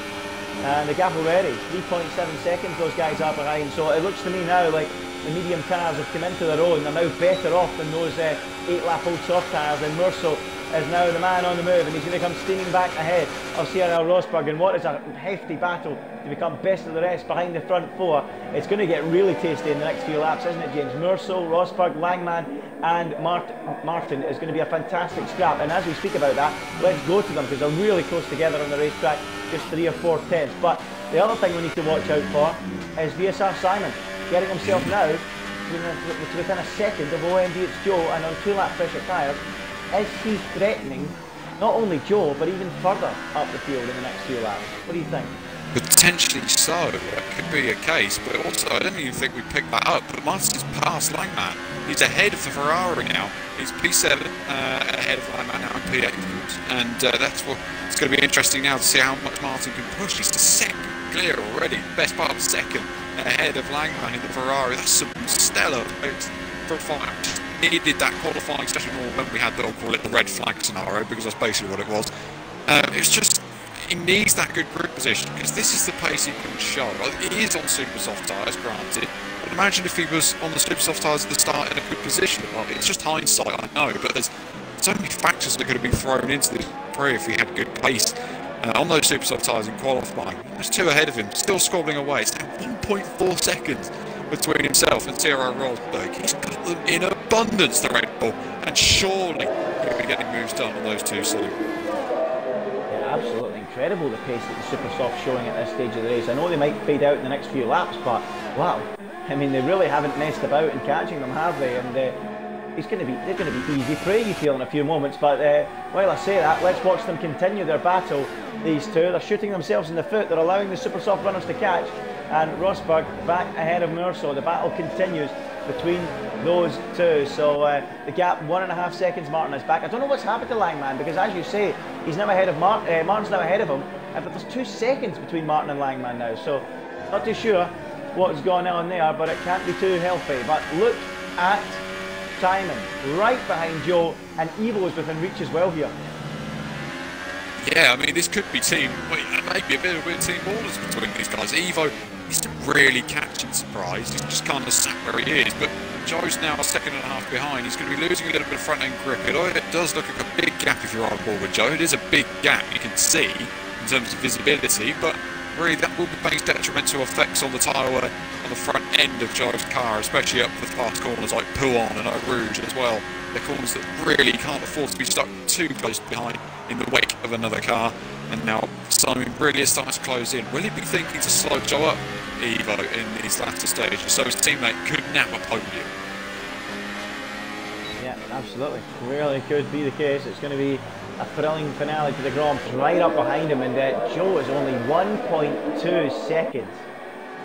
And the gap already, 3.7 seconds those guys are behind. So it looks to me now like the medium tyres have come into their own. They're now better off than those 8-lap-old soft tyres. And Merceau is now the man on the move, and he's going to come steaming back ahead of CRL Rosberg in what is a hefty battle to become best of the rest behind the front four. It's going to get really tasty in the next few laps, isn't it, James? Merceau, Rosberg, Langman and Martin is going to be a fantastic scrap. And as we speak about that, let's go to them, because they're really close together on the racetrack, just 3 or 4 tenths. But the other thing we need to watch out for is VSR Simon getting himself now within a second of OMDH Joe, and on 2-lap pressure tyres. Is he threatening not only Joe, but even further up the field in the next few laps? What do you think? Potentially so. That could be a case, but also I don't even think we picked that up. But Martin's past Langman. He's ahead of the Ferrari now. He's P7 ahead of Langman now in P8, of course. And that's what it's going to be interesting now to see how much Martin can push. He's the second clear already, best part of the second ahead of Langman in the Ferrari. That's some stellar for a fight. Needed that qualifying session, or when we had the, I'll call it the red flag scenario, because that's basically what it was. It's just, he needs that good grip position, because this is the pace he can show. He is on super soft tyres, granted, but imagine if he was on the super soft tyres at the start in a good position. Well, it's just hindsight, I know, but there's so many factors that could have been thrown into this Prix if he had good pace on those super soft tyres in qualifying. There's 2 ahead of him, still squabbling away. It's now 1.4 seconds between himself and Tiro Rosberg. He's got them in abundance, the Red Bull, and surely he'll be getting moves done on those 2 soon. Yeah, absolutely incredible the pace that the super soft's showing at this stage of the race. I know they might fade out in the next few laps, but wow, I mean, they really haven't messed about in catching them, have they? And they're going to be easy prey, you feel, in a few moments. But while I say that, let's watch them continue their battle. These 2, they're shooting themselves in the foot. They're allowing the super soft runners to catch, and Rosberg back ahead of Merso. The battle continues between those 2. So the gap, 1.5 seconds. Martin is back. I don't know what's happened to Langman, because as you say, he's now ahead of Martin's now ahead of him, but there's 2 seconds between Martin and Langman now. So not too sure what's going on there, but it can't be too healthy. But look at Simon right behind Joe, and Evo is within reach as well here. Yeah, I mean, this could be maybe a bit of team orders between these guys. Evo isn't really catching Surprise, he's just kind of sat where he is, but Joe's now a 1.5 seconds behind. He's going to be losing a little bit of front end grip. It does look like a big gap if you're on board with Joe. It is a big gap, you can see, in terms of visibility, but really that will be making detrimental effects on the tyre wear on the front end of Joe's car, especially up the fast corners like Pouan and Eau Rouge as well. They're corners that really can't afford to be stuck too close behind in the wake of another car. And now Simon really is starting to close in. Will he be thinking to slow Joe up, Evo, in these latter stages, so his teammate could nab a podium? Yeah, absolutely. Really could be the case. It's going to be a thrilling finale to the Grand Prix. Right up behind him, and Joe is only 1.2 seconds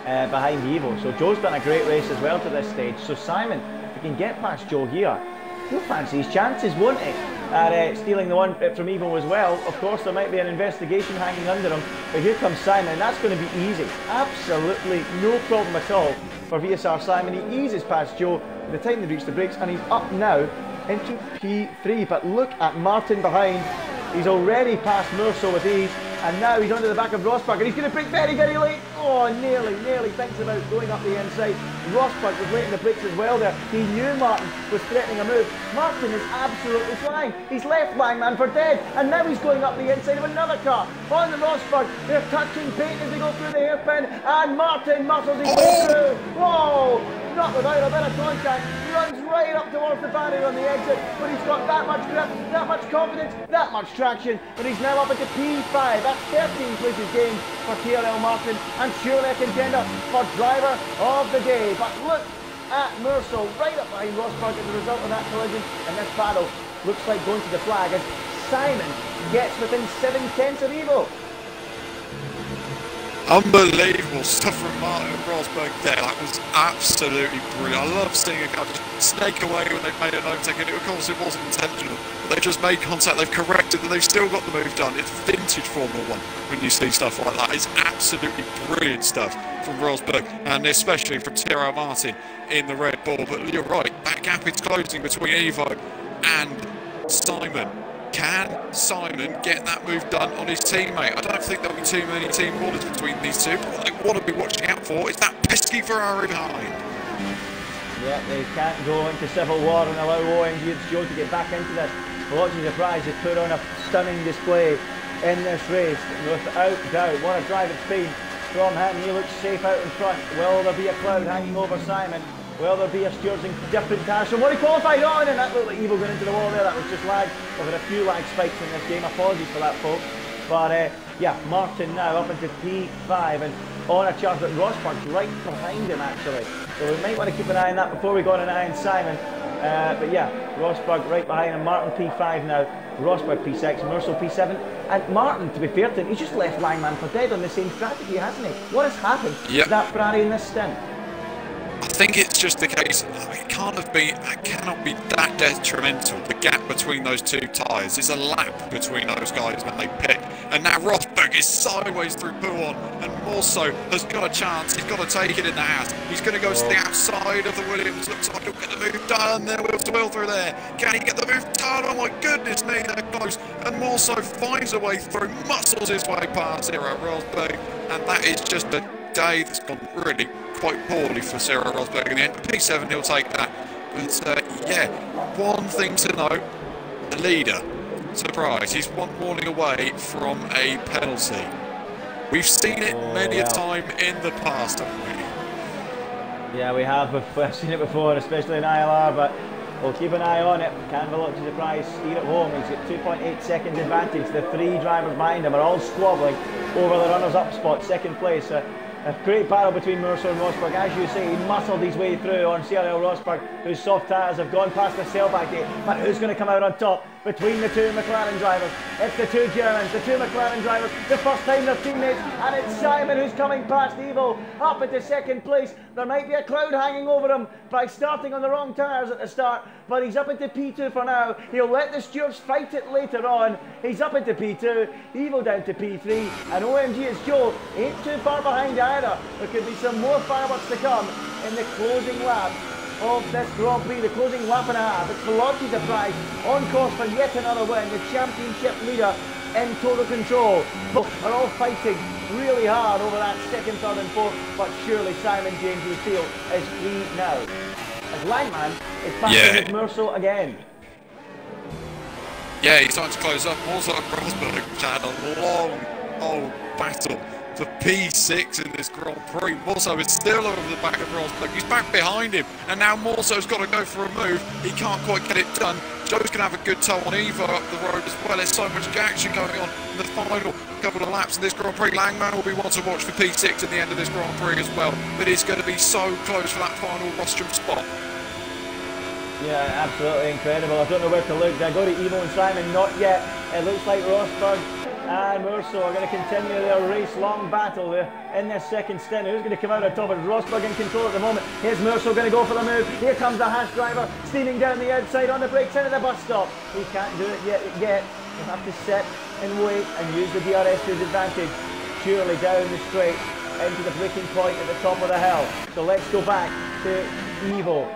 behind Evo. So Joe's done a great race as well to this stage. So Simon, if he can get past Joe here, he'll fancy his chances, won't he? At stealing the one from Evo as well. Of course, there might be an investigation hanging under him, but here comes Simon, and that's going to be easy. Absolutely no problem at all for VSR Simon. He eases past Joe by the time they reach the brakes, and he's up now into P3. But look at Martin behind. He's already past Merso with ease, and now he's onto the back of Rosberg, and he's going to brake very, very late. Oh, nearly thinks about going up the inside. Rosberg was late in the brakes as well there. He knew Martin was threatening a move. Martin is absolutely flying. He's left Langman for dead, and now he's going up the inside of another car. On the Rosberg, they're touching paint as they go through the hairpin, and Martin muscles his way through. Whoa! Not without a bit of contact. He runs right up towards the barrier on the exit, but he's got that much grip, that much confidence, that much traction, but he's now up into P5. That's 13 places gained for TRL Martin, and surely a contender for driver of the day. But look at Merso right up behind Rosberg as a result of that collision, and this battle looks like going to the flag as Simon gets within 7/10 of Evo. Unbelievable stuff from Martin Rosberg there. That was absolutely brilliant. I love seeing a car just snake away when they've made an overtake, and of course it wasn't intentional, but they just made contact, they've corrected, and they've still got the move done. It's vintage Formula 1 when you see stuff like that. It's absolutely brilliant stuff from Rosberg, and especially from Tyrrell Martin in the Red Bull. But you're right, that gap is closing between Evo and Simon. Can Simon get that move done on his teammate? I don't think there'll be too many team orders between these two, but what they want to be watching out for is that pesky Ferrari behind. Yeah, they can't go into civil war and allow OMG's Joe to get back into this. Watching Surprise has put on a stunning display in this race, without doubt. What a driving speed from him. He looks safe out in front. Will there be a cloud hanging over Simon? Will there be a stewards in different cars from what he qualified on? And that looked like Evo going into the wall there. That was just lag. We've had a few lag spikes in this game. Apologies for that, folks. But yeah, Martin now up into P5 and on a charge, but Rosberg's right behind him actually. So we might want to keep an eye on that before we go on an eye on Simon. But yeah, Rosberg right behind him. Martin P5 now. Rosberg P6, Merso P7, and Martin, to be fair to him, he's just left Langman for dead on the same strategy, hasn't he? What has happened to that Ferrari in this stint? I think it's just the case, it cannot be that detrimental. The gap between those two tyres is a lap between those guys when they pick. And now Rosberg is sideways through Pouan, and Merso has got a chance. He's got to take it in the house. He's going to go to the outside of the Williams. Looks like he'll get the move done. They're wheel to wheel through there. Can he get the move done? Oh my goodness me, they're close. And Merso finds a way through, muscles his way past Cyril Rosberg, and that is just a day that's gone really quite poorly for Cyril Rosberg in the end. P7, he'll take that. But yeah, one thing to note, the leader. Surprise, he's one warning away from a penalty. We've seen it many a time in the past, haven't we? Yeah, we have. We've seen it before, especially in ILR, but we'll keep an eye on it. Can Veloci surprise here at home? He's got 2.8 seconds advantage. The 3 drivers behind him are all squabbling over the runners-up spot, second place. A great battle between Mercer and Rosberg. As you say, he muscled his way through on CRL Rosberg, whose soft tyres have gone past the sailback gate. But who's going to come out on top between the 2 McLaren drivers? It's the 2 Germans, the 2 McLaren drivers, the first time they're teammates, and it's Simon who's coming past Evo up into second place. There might be a cloud hanging over him by starting on the wrong tyres at the start, but he's up into P2 for now. He'll let the stewards fight it later on. He's up into P2, Evo down to P3, and OMG, it's Joe, ain't too far behind either. There could be some more fireworks to come in the closing lap of this Grand Prix, the closing lap and a half. It's Veloci's a prize, on course for yet another win, the championship leader in total control. Both are all fighting really hard over that second, third and fourth, but surely Simon James Lucille is free now. As Langman is back with Merceau again. Yeah, he's starting to close up. Also, Rosberg had a long, battle for P6 in this Grand Prix. Morso is still over the back of Rosberg. He's back behind him, and now Morso's got to go for a move. He can't quite get it done. Joe's going to have a good toe on Evo up the road as well. There's so much action going on in the final couple of laps in this Grand Prix. Langman will be one to watch for P6 at the end of this Grand Prix as well. But it's going to be so close for that final rostrum spot. Yeah, absolutely incredible. I don't know where to look. I go to Evo and Simon, not yet. It looks like Rosberg and Merceau are going to continue their race-long battle in this second stint. Who's going to come out on top? Is Rosberg in control at the moment? Here's Merceau going to go for the move. Here comes the Haas driver, steaming down the outside on the brakes into the bus stop. He can't do it yet. He'll have to sit and wait and use the DRS to his advantage. Surely down the straight into the braking point at the top of the hill. So let's go back to Evo.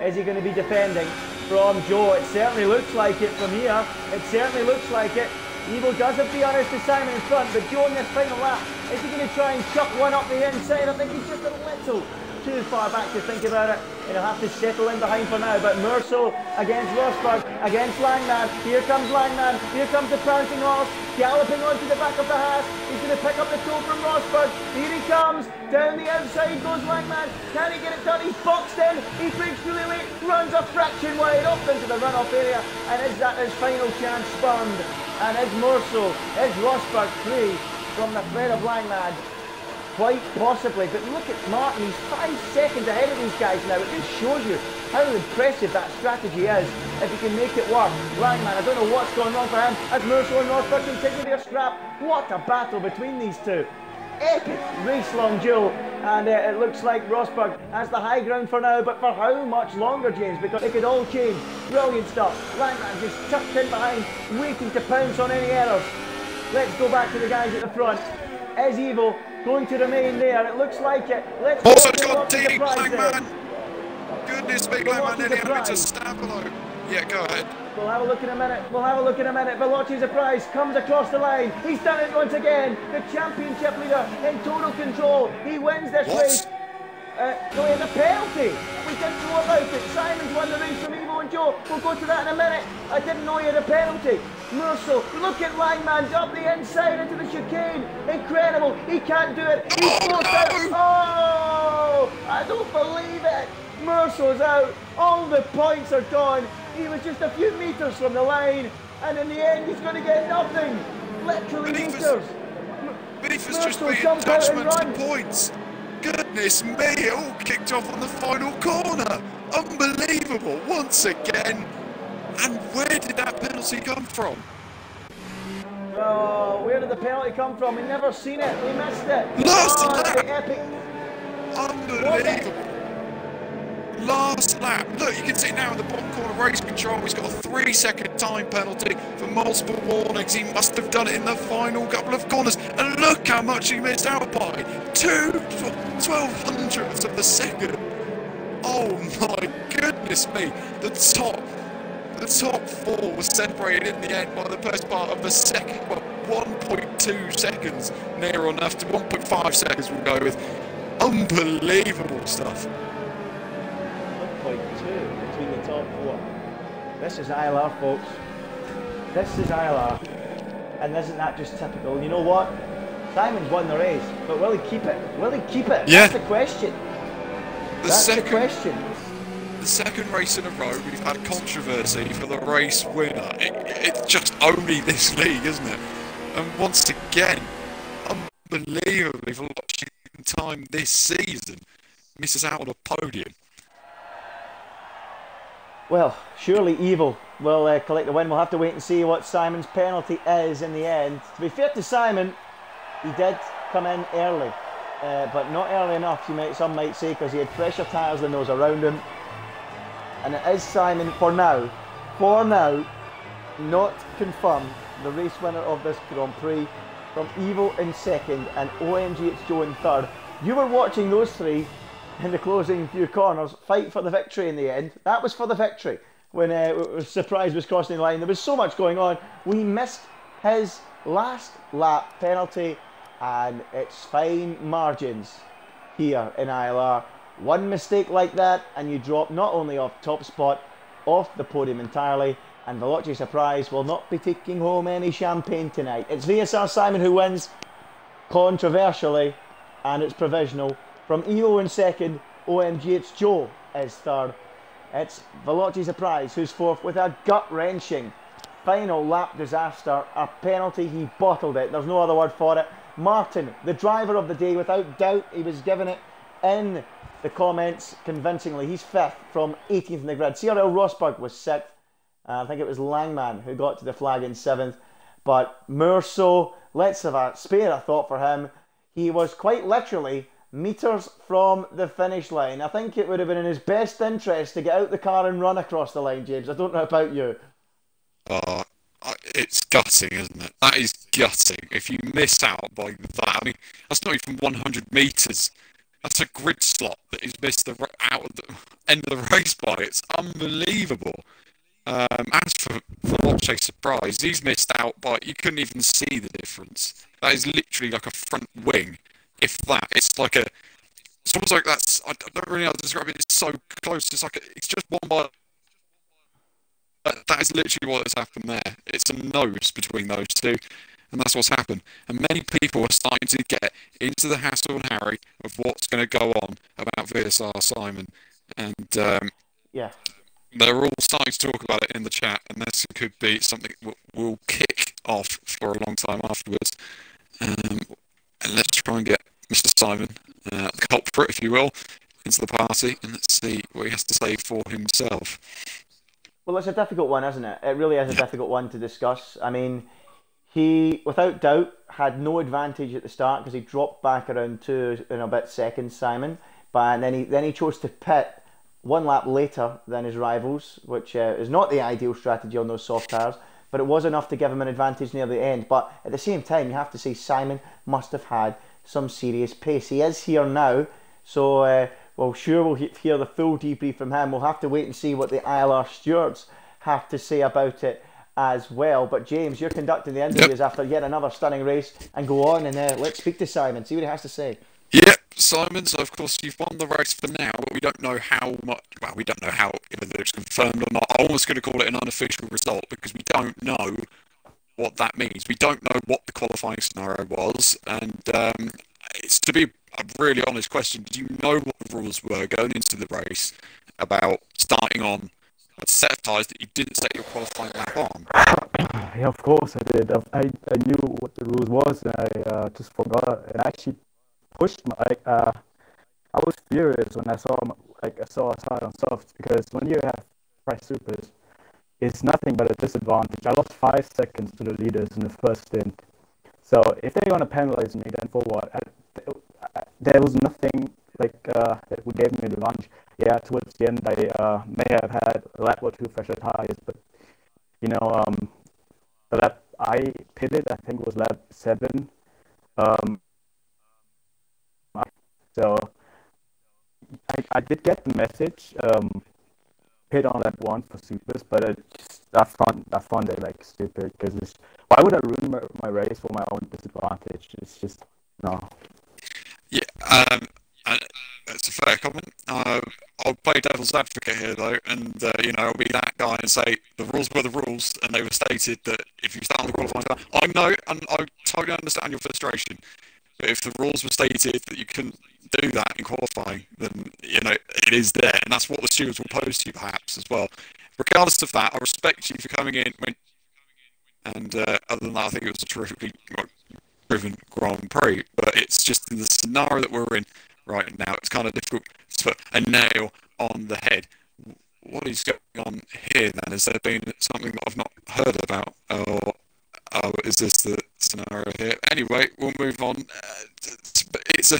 Is he going to be defending from Joe? It certainly looks like it from here. It certainly looks like it. Evo does have DRS to Simon in front, but Joe in this final lap, is he going to try and chuck one up the inside? I think he's just a little too far back to think about it, and he'll have to settle in behind for now. But Merceau against Rosberg, against Langman. Here comes Langman, here comes the prancing horse, galloping onto the back of the Haas. He's going to pick up the toe from Rosberg. Here he comes, down the outside goes Langman. Can he get it done? He's boxed in, he breaks really late, runs a fraction wide off into the runoff area, and is that his final chance spurned? And is Merceau, is Rosberg free from the threat of Langman? Quite possibly, but look at Martin, he's 5 seconds ahead of these guys now. It just shows you how impressive that strategy is if he can make it work. Langman, I don't know what's going wrong for him as Merceau and Rosberg continue their scrap. What a battle between these two. Epic race-long duel, and it looks like Rosberg has the high ground for now, but for how much longer, James? Because it could all change. Brilliant stuff. Langman just tucked in behind, waiting to pounce on any errors. Let's go back to the guys at the front. Is Evo going to remain there? It looks like it. Let's also got deep, Langman. Goodness me, Langman nearly having to stab below. Yeah, go ahead. We'll have a look in a minute. We'll have a look in a minute. Veloci's a prize. Comes across the line. He's done it once again. The championship leader in total control. He wins this race. No, he has a penalty. We didn't know about it. Simon's won the race from Evo and Joe. We'll go to that in a minute. I didn't know he had a penalty. Merceau, look at Langman up the inside into the chicane. Incredible. He can't do it. He's forced out. Oh, I don't believe it. Merceau's out. All the points are gone. He was just a few meters from the line, and in the end, he's going to get nothing. Literally meters. Beef has just been attachment to points. Goodness me, it all kicked off on the final corner. Unbelievable, once again. And where did that penalty come from? Oh, where did the penalty come from? We never seen it. We missed it. Last lap. Epic. Unbelievable. Last lap. Look, you can see now in the bottom corner race control, he's got a 3-second time penalty for multiple warnings. He must have done it in the final couple of corners. And look how much he missed out by. 12/1200ths of the second. Oh my goodness me. The top 4 was separated in the end by the best part of the second, 1.2 seconds, near enough to 1.5 seconds we'll go with. Unbelievable stuff. 1.2 between the top 4. This is ILR, folks. This is ILR, and isn't that just typical? You know what? Simon's won the race, but will he keep it? Will he keep it? Yeah. That's the question. That's the question. The second race in a row, we've had controversy for the race winner. It's just only this league, isn't it? And once again, unbelievably, for watching time this season, misses out on a podium. Well, surely evil will collect the win. We'll have to wait and see what Simon's penalty is in the end. To be fair to Simon, he did come in early, but not early enough, some might say, because he had fresher tyres than those around him. And it is Simon, for now, not confirmed the race winner of this Grand Prix, from Evil in second and OMG It's Joe in third. You were watching those three in the closing few corners fight for the victory in the end. That was for the victory when Surprise was crossing the line. There was so much going on. We missed his last lap penalty, and it's fine margins here in ILR. One mistake like that and you drop not only off top spot, off the podium entirely, and Veloci Surprise will not be taking home any champagne tonight. It's VSR Simon who wins controversially, and it's provisional. From EO in second, OMG It's Joe is third. It's Veloci Surprise who's fourth with a gut-wrenching final lap disaster, a penalty. He bottled it, there's no other word for it. Martin, the driver of the day, without doubt, he was given it in the comments convincingly. He's fifth from 18th in the grid. CRL Rosberg was sixth. I think it was Langman who got to the flag in seventh. But Murso, let's have a spare a thought for him. He was quite literally meters from the finish line. I think it would have been in his best interest to get out the car and run across the line, James. I don't know about you. It's gutting, isn't it? That is gutting. If you miss out by that, I mean, that's not even 100 metres. That's a grid slot that he's missed out at the end of the race by. It's unbelievable. As for Veloci Surprise, he's missed out by, you couldn't even see the difference. That is literally like a front wing, if that. It's almost like that's, I don't really know how to describe it. It's so close. It's just one by. That is literally what has happened there. It's a nose between those two, and that's what's happened. And many people are starting to get into the hassle and harry of what's going to go on about VSR Simon, and yeah, they're all starting to talk about it in the chat, and this could be something that will kick off for a long time afterwards. And let's try and get Mr. Simon, the culprit, if you will, into the party, and let's see what he has to say for himself. Well, it's a difficult one, isn't it? It really is a difficult one to discuss. I mean, he, without doubt, had no advantage at the start because he dropped back around 2 and a bit seconds, Simon. But then he chose to pit one lap later than his rivals, which is not the ideal strategy on those soft tyres, but it was enough to give him an advantage near the end. But at the same time, you have to say Simon must have had some serious pace. He is here now, so well, sure, we'll hear the full debrief from him. We'll have to wait and see what the ILR stewards have to say about it as well. But James, you're conducting the interviews after yet another stunning race, and go on and let's speak to Simon, see what he has to say. Yep, Simon, so of course you've won the race for now, but we don't know how much, well, we don't know how, whether it's confirmed or not. I'm almost going to call it an unofficial result because we don't know what that means. We don't know what the qualifying scenario was, and it's, to be a really honest question, did you know what the rules were going into the race about starting on a set of tyres that you didn't set your qualifying lap on? Yeah, of course I did. I knew what the rules was, and I just forgot, and I actually pushed I was furious when I saw a start on softs, because when you have Prix Supers, it's nothing but a disadvantage. I lost 5 seconds to the leaders in the first stint. So if they want to penalize me, then for what? There was nothing that would give me the advantage. Yeah, towards the end I may have had a lap or two fresher tires, but you know, the lap I pitted, I think, was lap 7. So I did get the message, pit on lap 1 for supers, but I found it like stupid, because why would I ruin my race for my own disadvantage? It's just no. Yeah, That's a fair comment. I'll play devil's advocate here, though, and I'll be that guy and say the rules were the rules, and they were stated that if you start on the qualifying time, I know, and I totally understand your frustration. But if the rules were stated that you couldn't do that in qualifying, then it is there, and that's what the stewards will pose to you, perhaps as well. Regardless of that, I respect you for coming in. And other than that, I think it was a terrifically driven Grand Prix. But it's just in the scenario that we're in right now, it's kind of difficult to put a nail on the head. What is going on here then? Has there been something that I've not heard about? Or is this the scenario here? Anyway, we'll move on. It's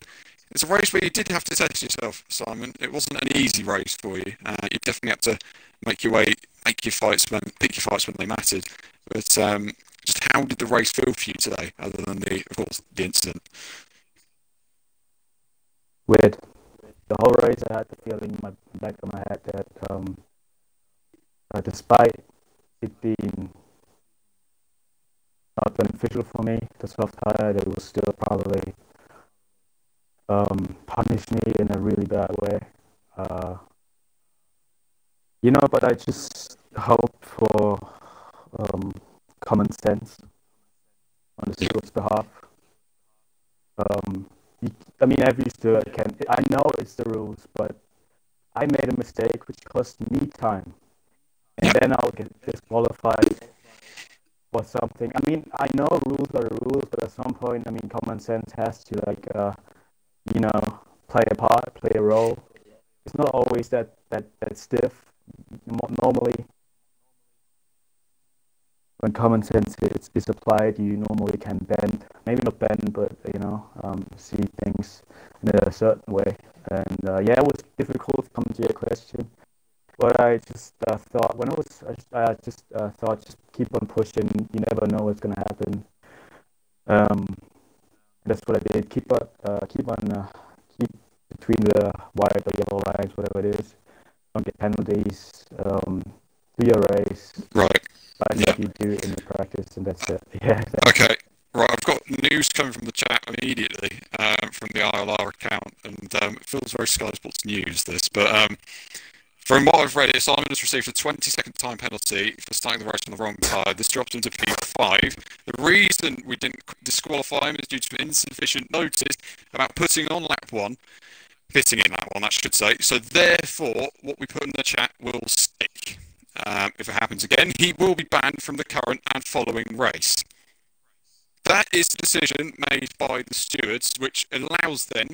a race where you did have to test yourself, Simon. It wasn't an easy race for you. You definitely had to pick your fights when they mattered. But just how did the race feel for you today, other than of course, the incident? Weird. The whole race, I had the feeling in my back of my head that despite it being not beneficial for me, the soft tire, it will still probably punish me in a really bad way. But I just hope for common sense on the stewards' behalf. Every steward can. I know it's the rules, but I made a mistake which cost me time, and then I'll get disqualified for something. I know rules are rules, but at some point, common sense has to play a part, play a role. It's not always that stiff. Normally, when common sense is applied, you normally can bend. Maybe not bend, but see things in a certain way. And it was difficult to come to your question. But I just thought just keep on pushing. You never know what's gonna happen. That's what I did. Keep between the white or yellow lines, whatever it is. Don't get penalties. Do your race. Right. Like you do in the practice, and that's it. Yeah. Okay. Right. I've got news coming from the chat immediately from the ILR account, and it feels very Sky Sports News this, but from what I've read, Simon has received a 20-second time penalty for starting the race on the wrong tyre. This dropped him to P5. The reason we didn't disqualify him is due to insufficient notice about putting in lap 1, I should say. So therefore, what we put in the chat will stick. If it happens again, he will be banned from the current and following race. That is the decision made by the stewards, which allows then,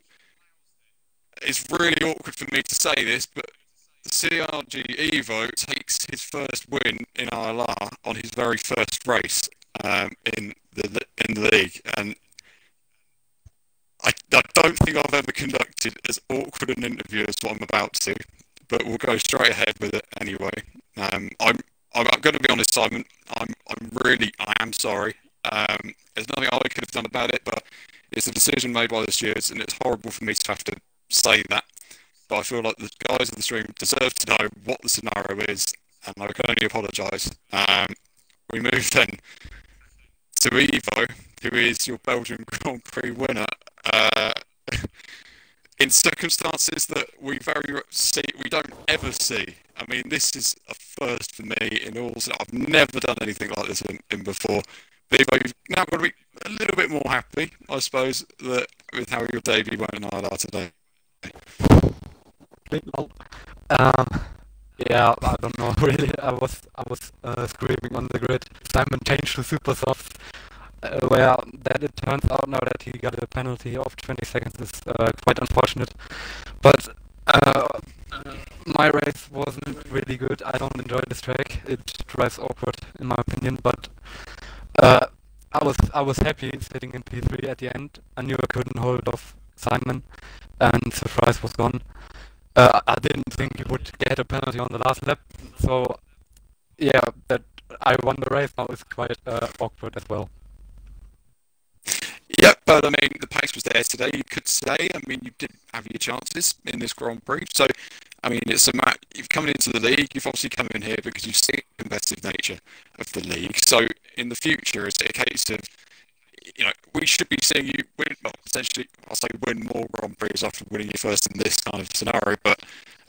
it's really awkward for me to say this, but CRG Evo takes his first win in ILR on his very first race in the league, and I don't think I've ever conducted as awkward an interview as what I'm about to, but we'll go straight ahead with it anyway. I'm going to be honest, Simon. I am sorry. There's nothing I could have done about it, but it's a decision made by the stewards, and it's horrible for me to have to say that. But I feel like the guys on the stream deserve to know what the scenario is, and I can only apologise. We move then to Evo, who is your Belgian Grand Prix winner, in circumstances that we don't ever see. This is a first for me in all. I've never done anything like this in before. Evo, you've now got to be a little bit more happy, I suppose, with how your debut went in ILR today. I don't know really. I was screaming on the grid. Simon changed to super soft. Where that it turns out now that he got a penalty of 20 seconds is quite unfortunate. But my race wasn't really good. I don't enjoy this track. It drives awkward in my opinion. But I was happy sitting in P3 at the end. I knew I couldn't hold off Simon, and the prize was gone. I didn't think he would get a penalty on the last lap, so that I won the race now is quite awkward as well. Yeah, but the pace was there today. You could say, you did have your chances in this Grand Prix. So, it's a match. You've come into the league. You've obviously come in here because you've seen the competitive nature of the league. So, in the future, is it a case of you know, we should be seeing you win, well, potentially, I'll say win more Grand Prix after winning your first in this kind of scenario, but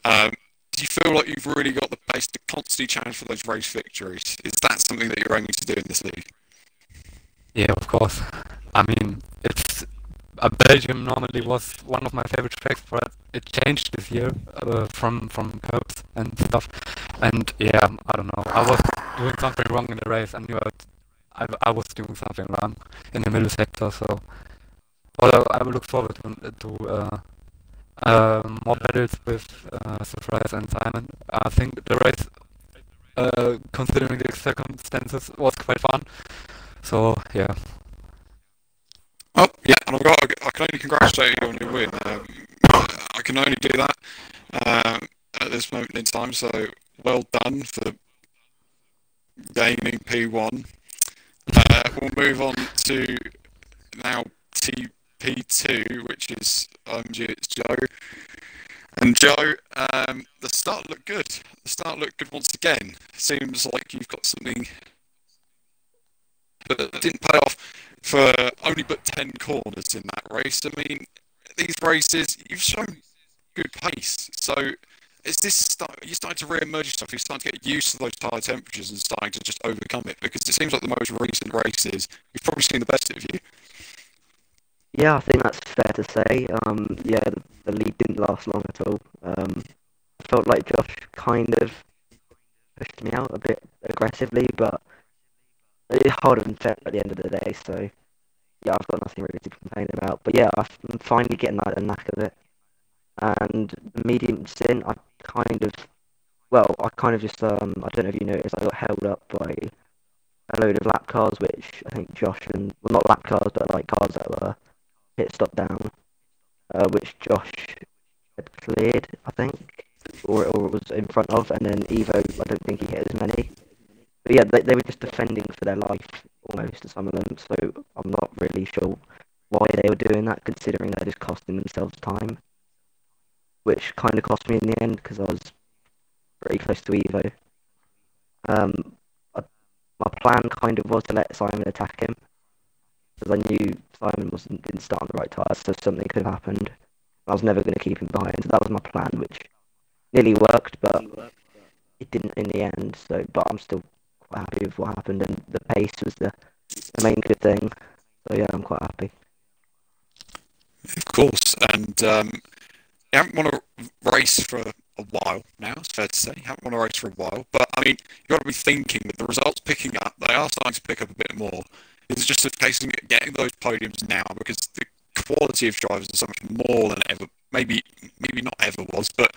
do you feel like you've really got the pace to constantly challenge for those race victories? Is that something that you're aiming to do in this league? Yeah, of course. I mean, it's Belgium normally was one of my favorite tracks, but it changed this year from curbs and stuff. And yeah, I don't know. I was doing something wrong in the race. I knew I was doing something wrong in the middle sector. So, although I will look forward to more battles with Surprise and Simon. I think the race, considering the circumstances, was quite fun. So yeah. Oh, yeah, and I can only congratulate you on your win. I can only do that at this moment in time, so well done for gaining P1. We'll move on to now TP2, which is it's Joe. And Joe, the start looked good. The start looked good once again. Seems like you've got something that didn't pay off for only but 10 corners in that race. I mean, these races, you've shown good pace. So is this you're starting to re-emerge yourself? You're starting to get used to those high temperatures and starting to just overcome it? Because it seems like the most recent races, you've probably seen the best of you. Yeah, I think that's fair to say. Yeah, the lead didn't last long at all. I felt like Josh kind of pushed me out a bit aggressively, but it's harder than fair at the end of the day. So yeah, I've got nothing really to complain about. But yeah, I'm finally getting the knack of it. And the medium stint, I kind of just I don't know if you noticed, I got held up by a load of lap cars, which I think Josh and, well, not lap cars, but like cars that were pit stop down, which Josh had cleared, I think, or was in front of, and then Evo, I don't think he hit as many. But yeah, they were just defending for their life, almost, some of them, so I'm not really sure why they were doing that, considering they're just costing themselves time, which kind of cost me in the end, because I was pretty close to Evo. My plan kind of was to let Simon attack him, because I knew Simon didn't start on the right tyres, so something could have happened. I was never going to keep him behind, so that was my plan, which nearly worked, but it didn't in the end. So, but I'm still quite happy with what happened, and the pace was the main good thing. So yeah, I'm quite happy. Of course, and you haven't won a race for a while now, it's fair to say. You haven't won a race for a while, but I mean, you've got to be thinking with the results picking up, they are starting to pick up a bit more. It's just a case of getting those podiums now, because the quality of drivers is so much more than ever, maybe not ever was, but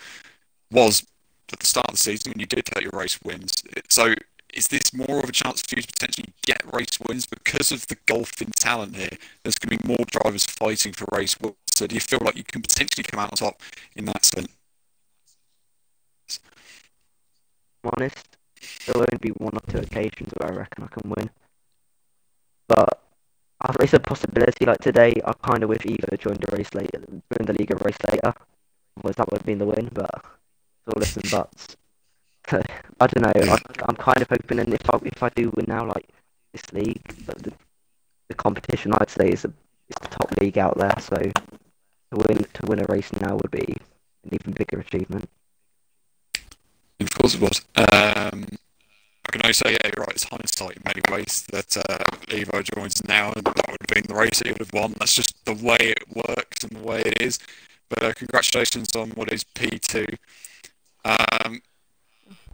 was at the start of the season when you did take your race wins. So is this more of a chance for you to potentially get race wins because of the gulf in talent here? There's going to be more drivers fighting for race wins. So do you feel like you can potentially come out on top in that sense? I'm honest, there'll only be one or two occasions where I reckon I can win. But it's a possibility. Like today, I kind of wish Evo joined the race later, joined the league a race later. Otherwise, that would have been the win. But it's all ifs and buts. So, I don't know. I'm kind of hoping, and if I do win now, like this league, the competition, I'd say is the top league out there. So to win a race now would be an even bigger achievement. Of course it was. I can only say, yeah, you're right, it's hindsight in many ways that Evo joins now, and that would have been the race that he would have won. That's just the way it works and the way it is. But congratulations on what is P2.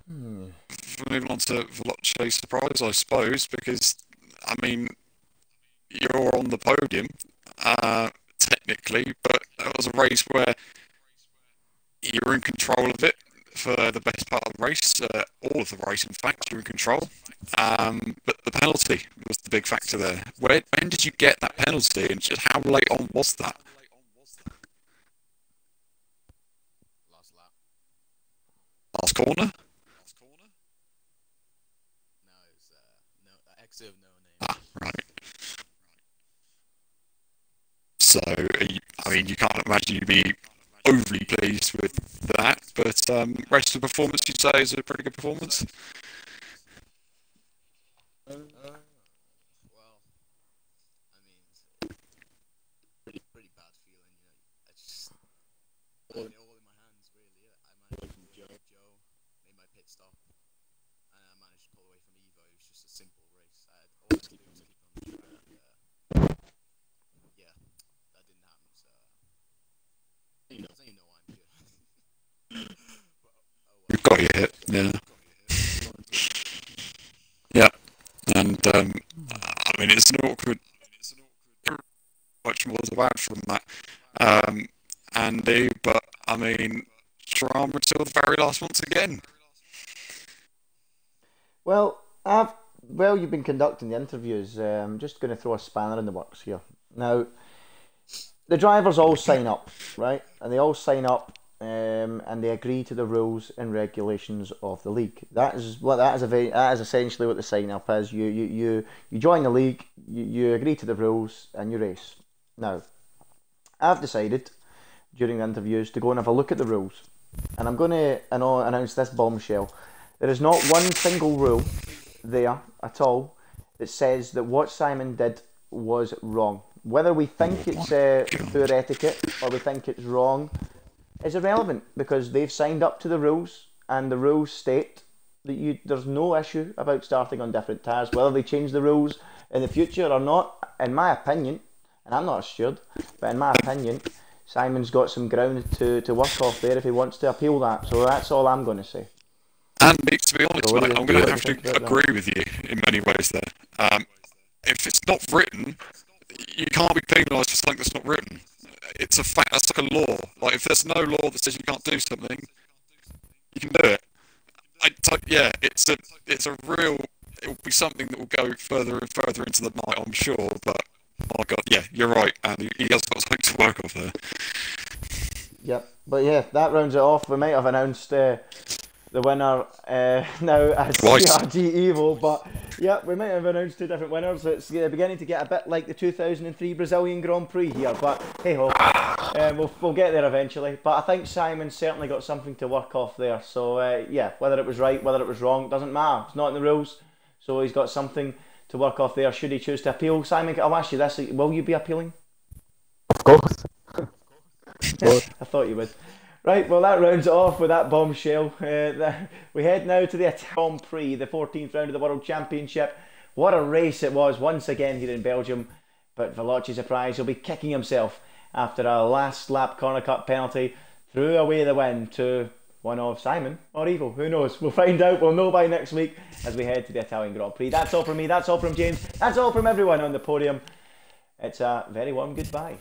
Moving on to Veloce Surprise, I suppose, because, I mean, you're on the podium, technically, but it was a race where you were in control of it for the best part of the race, all of the race, in fact, you're in control. But the penalty was the big factor there. When did you get that penalty, and just how late on was that? Last corner? Ah, right. So, I mean, you can't imagine you'd be overly pleased with that, but rest of the performance, you'd say, is a pretty good performance? got you hit. Yeah. Yeah. And I mean, it's an awkward. Much more to add from that, Andy. But I mean, drama until the very last once again. Well, you've been conducting the interviews. I'm just going to throw a spanner in the works here. Now, the drivers all sign up, right? And they all sign up, and they agree to the rules and regulations of the league. That is essentially what the sign up is. You join the league, you agree to the rules, and you race. Now, I've decided during the interviews to go and have a look at the rules, and I'm going to announce this bombshell. There is not one single rule there at all that says that what Simon did was wrong. Whether we think it's poor etiquette or we think it's wrong is irrelevant, because they've signed up to the rules, and the rules state that there's no issue about starting on different tyres. Whether they change the rules in the future or not, in my opinion, and I'm not a steward, but in my opinion, Simon's got some ground to work off there if he wants to appeal that. So that's all I'm going to say. And to be honest, mate, I'm going to have to agree with you in many ways there. If it's not written, you can't be penalised for something that's not written. It's a fact. That's like a law. Like, if there's no law that says you can't do something, you can do it. Yeah, it's a real. It will be something that will go further and further into the night, I'm sure. But oh god, yeah, you're right, and he has got something to work off there. Yep, but yeah, that rounds it off. We might have announced the winner now as CRG Evo, but yeah, we might have announced two different winners. It's beginning to get a bit like the 2003 Brazilian Grand Prix here, but hey ho, we'll get there eventually. But I think Simon's certainly got something to work off there. So yeah, whether it was right, whether it was wrong, doesn't matter. It's not in the rules, so he's got something to work off there. Should he choose to appeal, Simon? I'll ask you this: will you be appealing? Of course. I thought you would. Right, well that rounds it off with that bombshell. We head now to the Grand Prix, the 14th round of the World Championship. What a race it was once again here in Belgium. But Veloci surprise, he'll be kicking himself after a last lap corner cut penalty. Threw away the win to one of Simon or Evo, who knows? We'll find out, we'll know by next week as we head to the Italian Grand Prix. That's all from me, that's all from James, that's all from everyone on the podium. It's a very warm goodbye.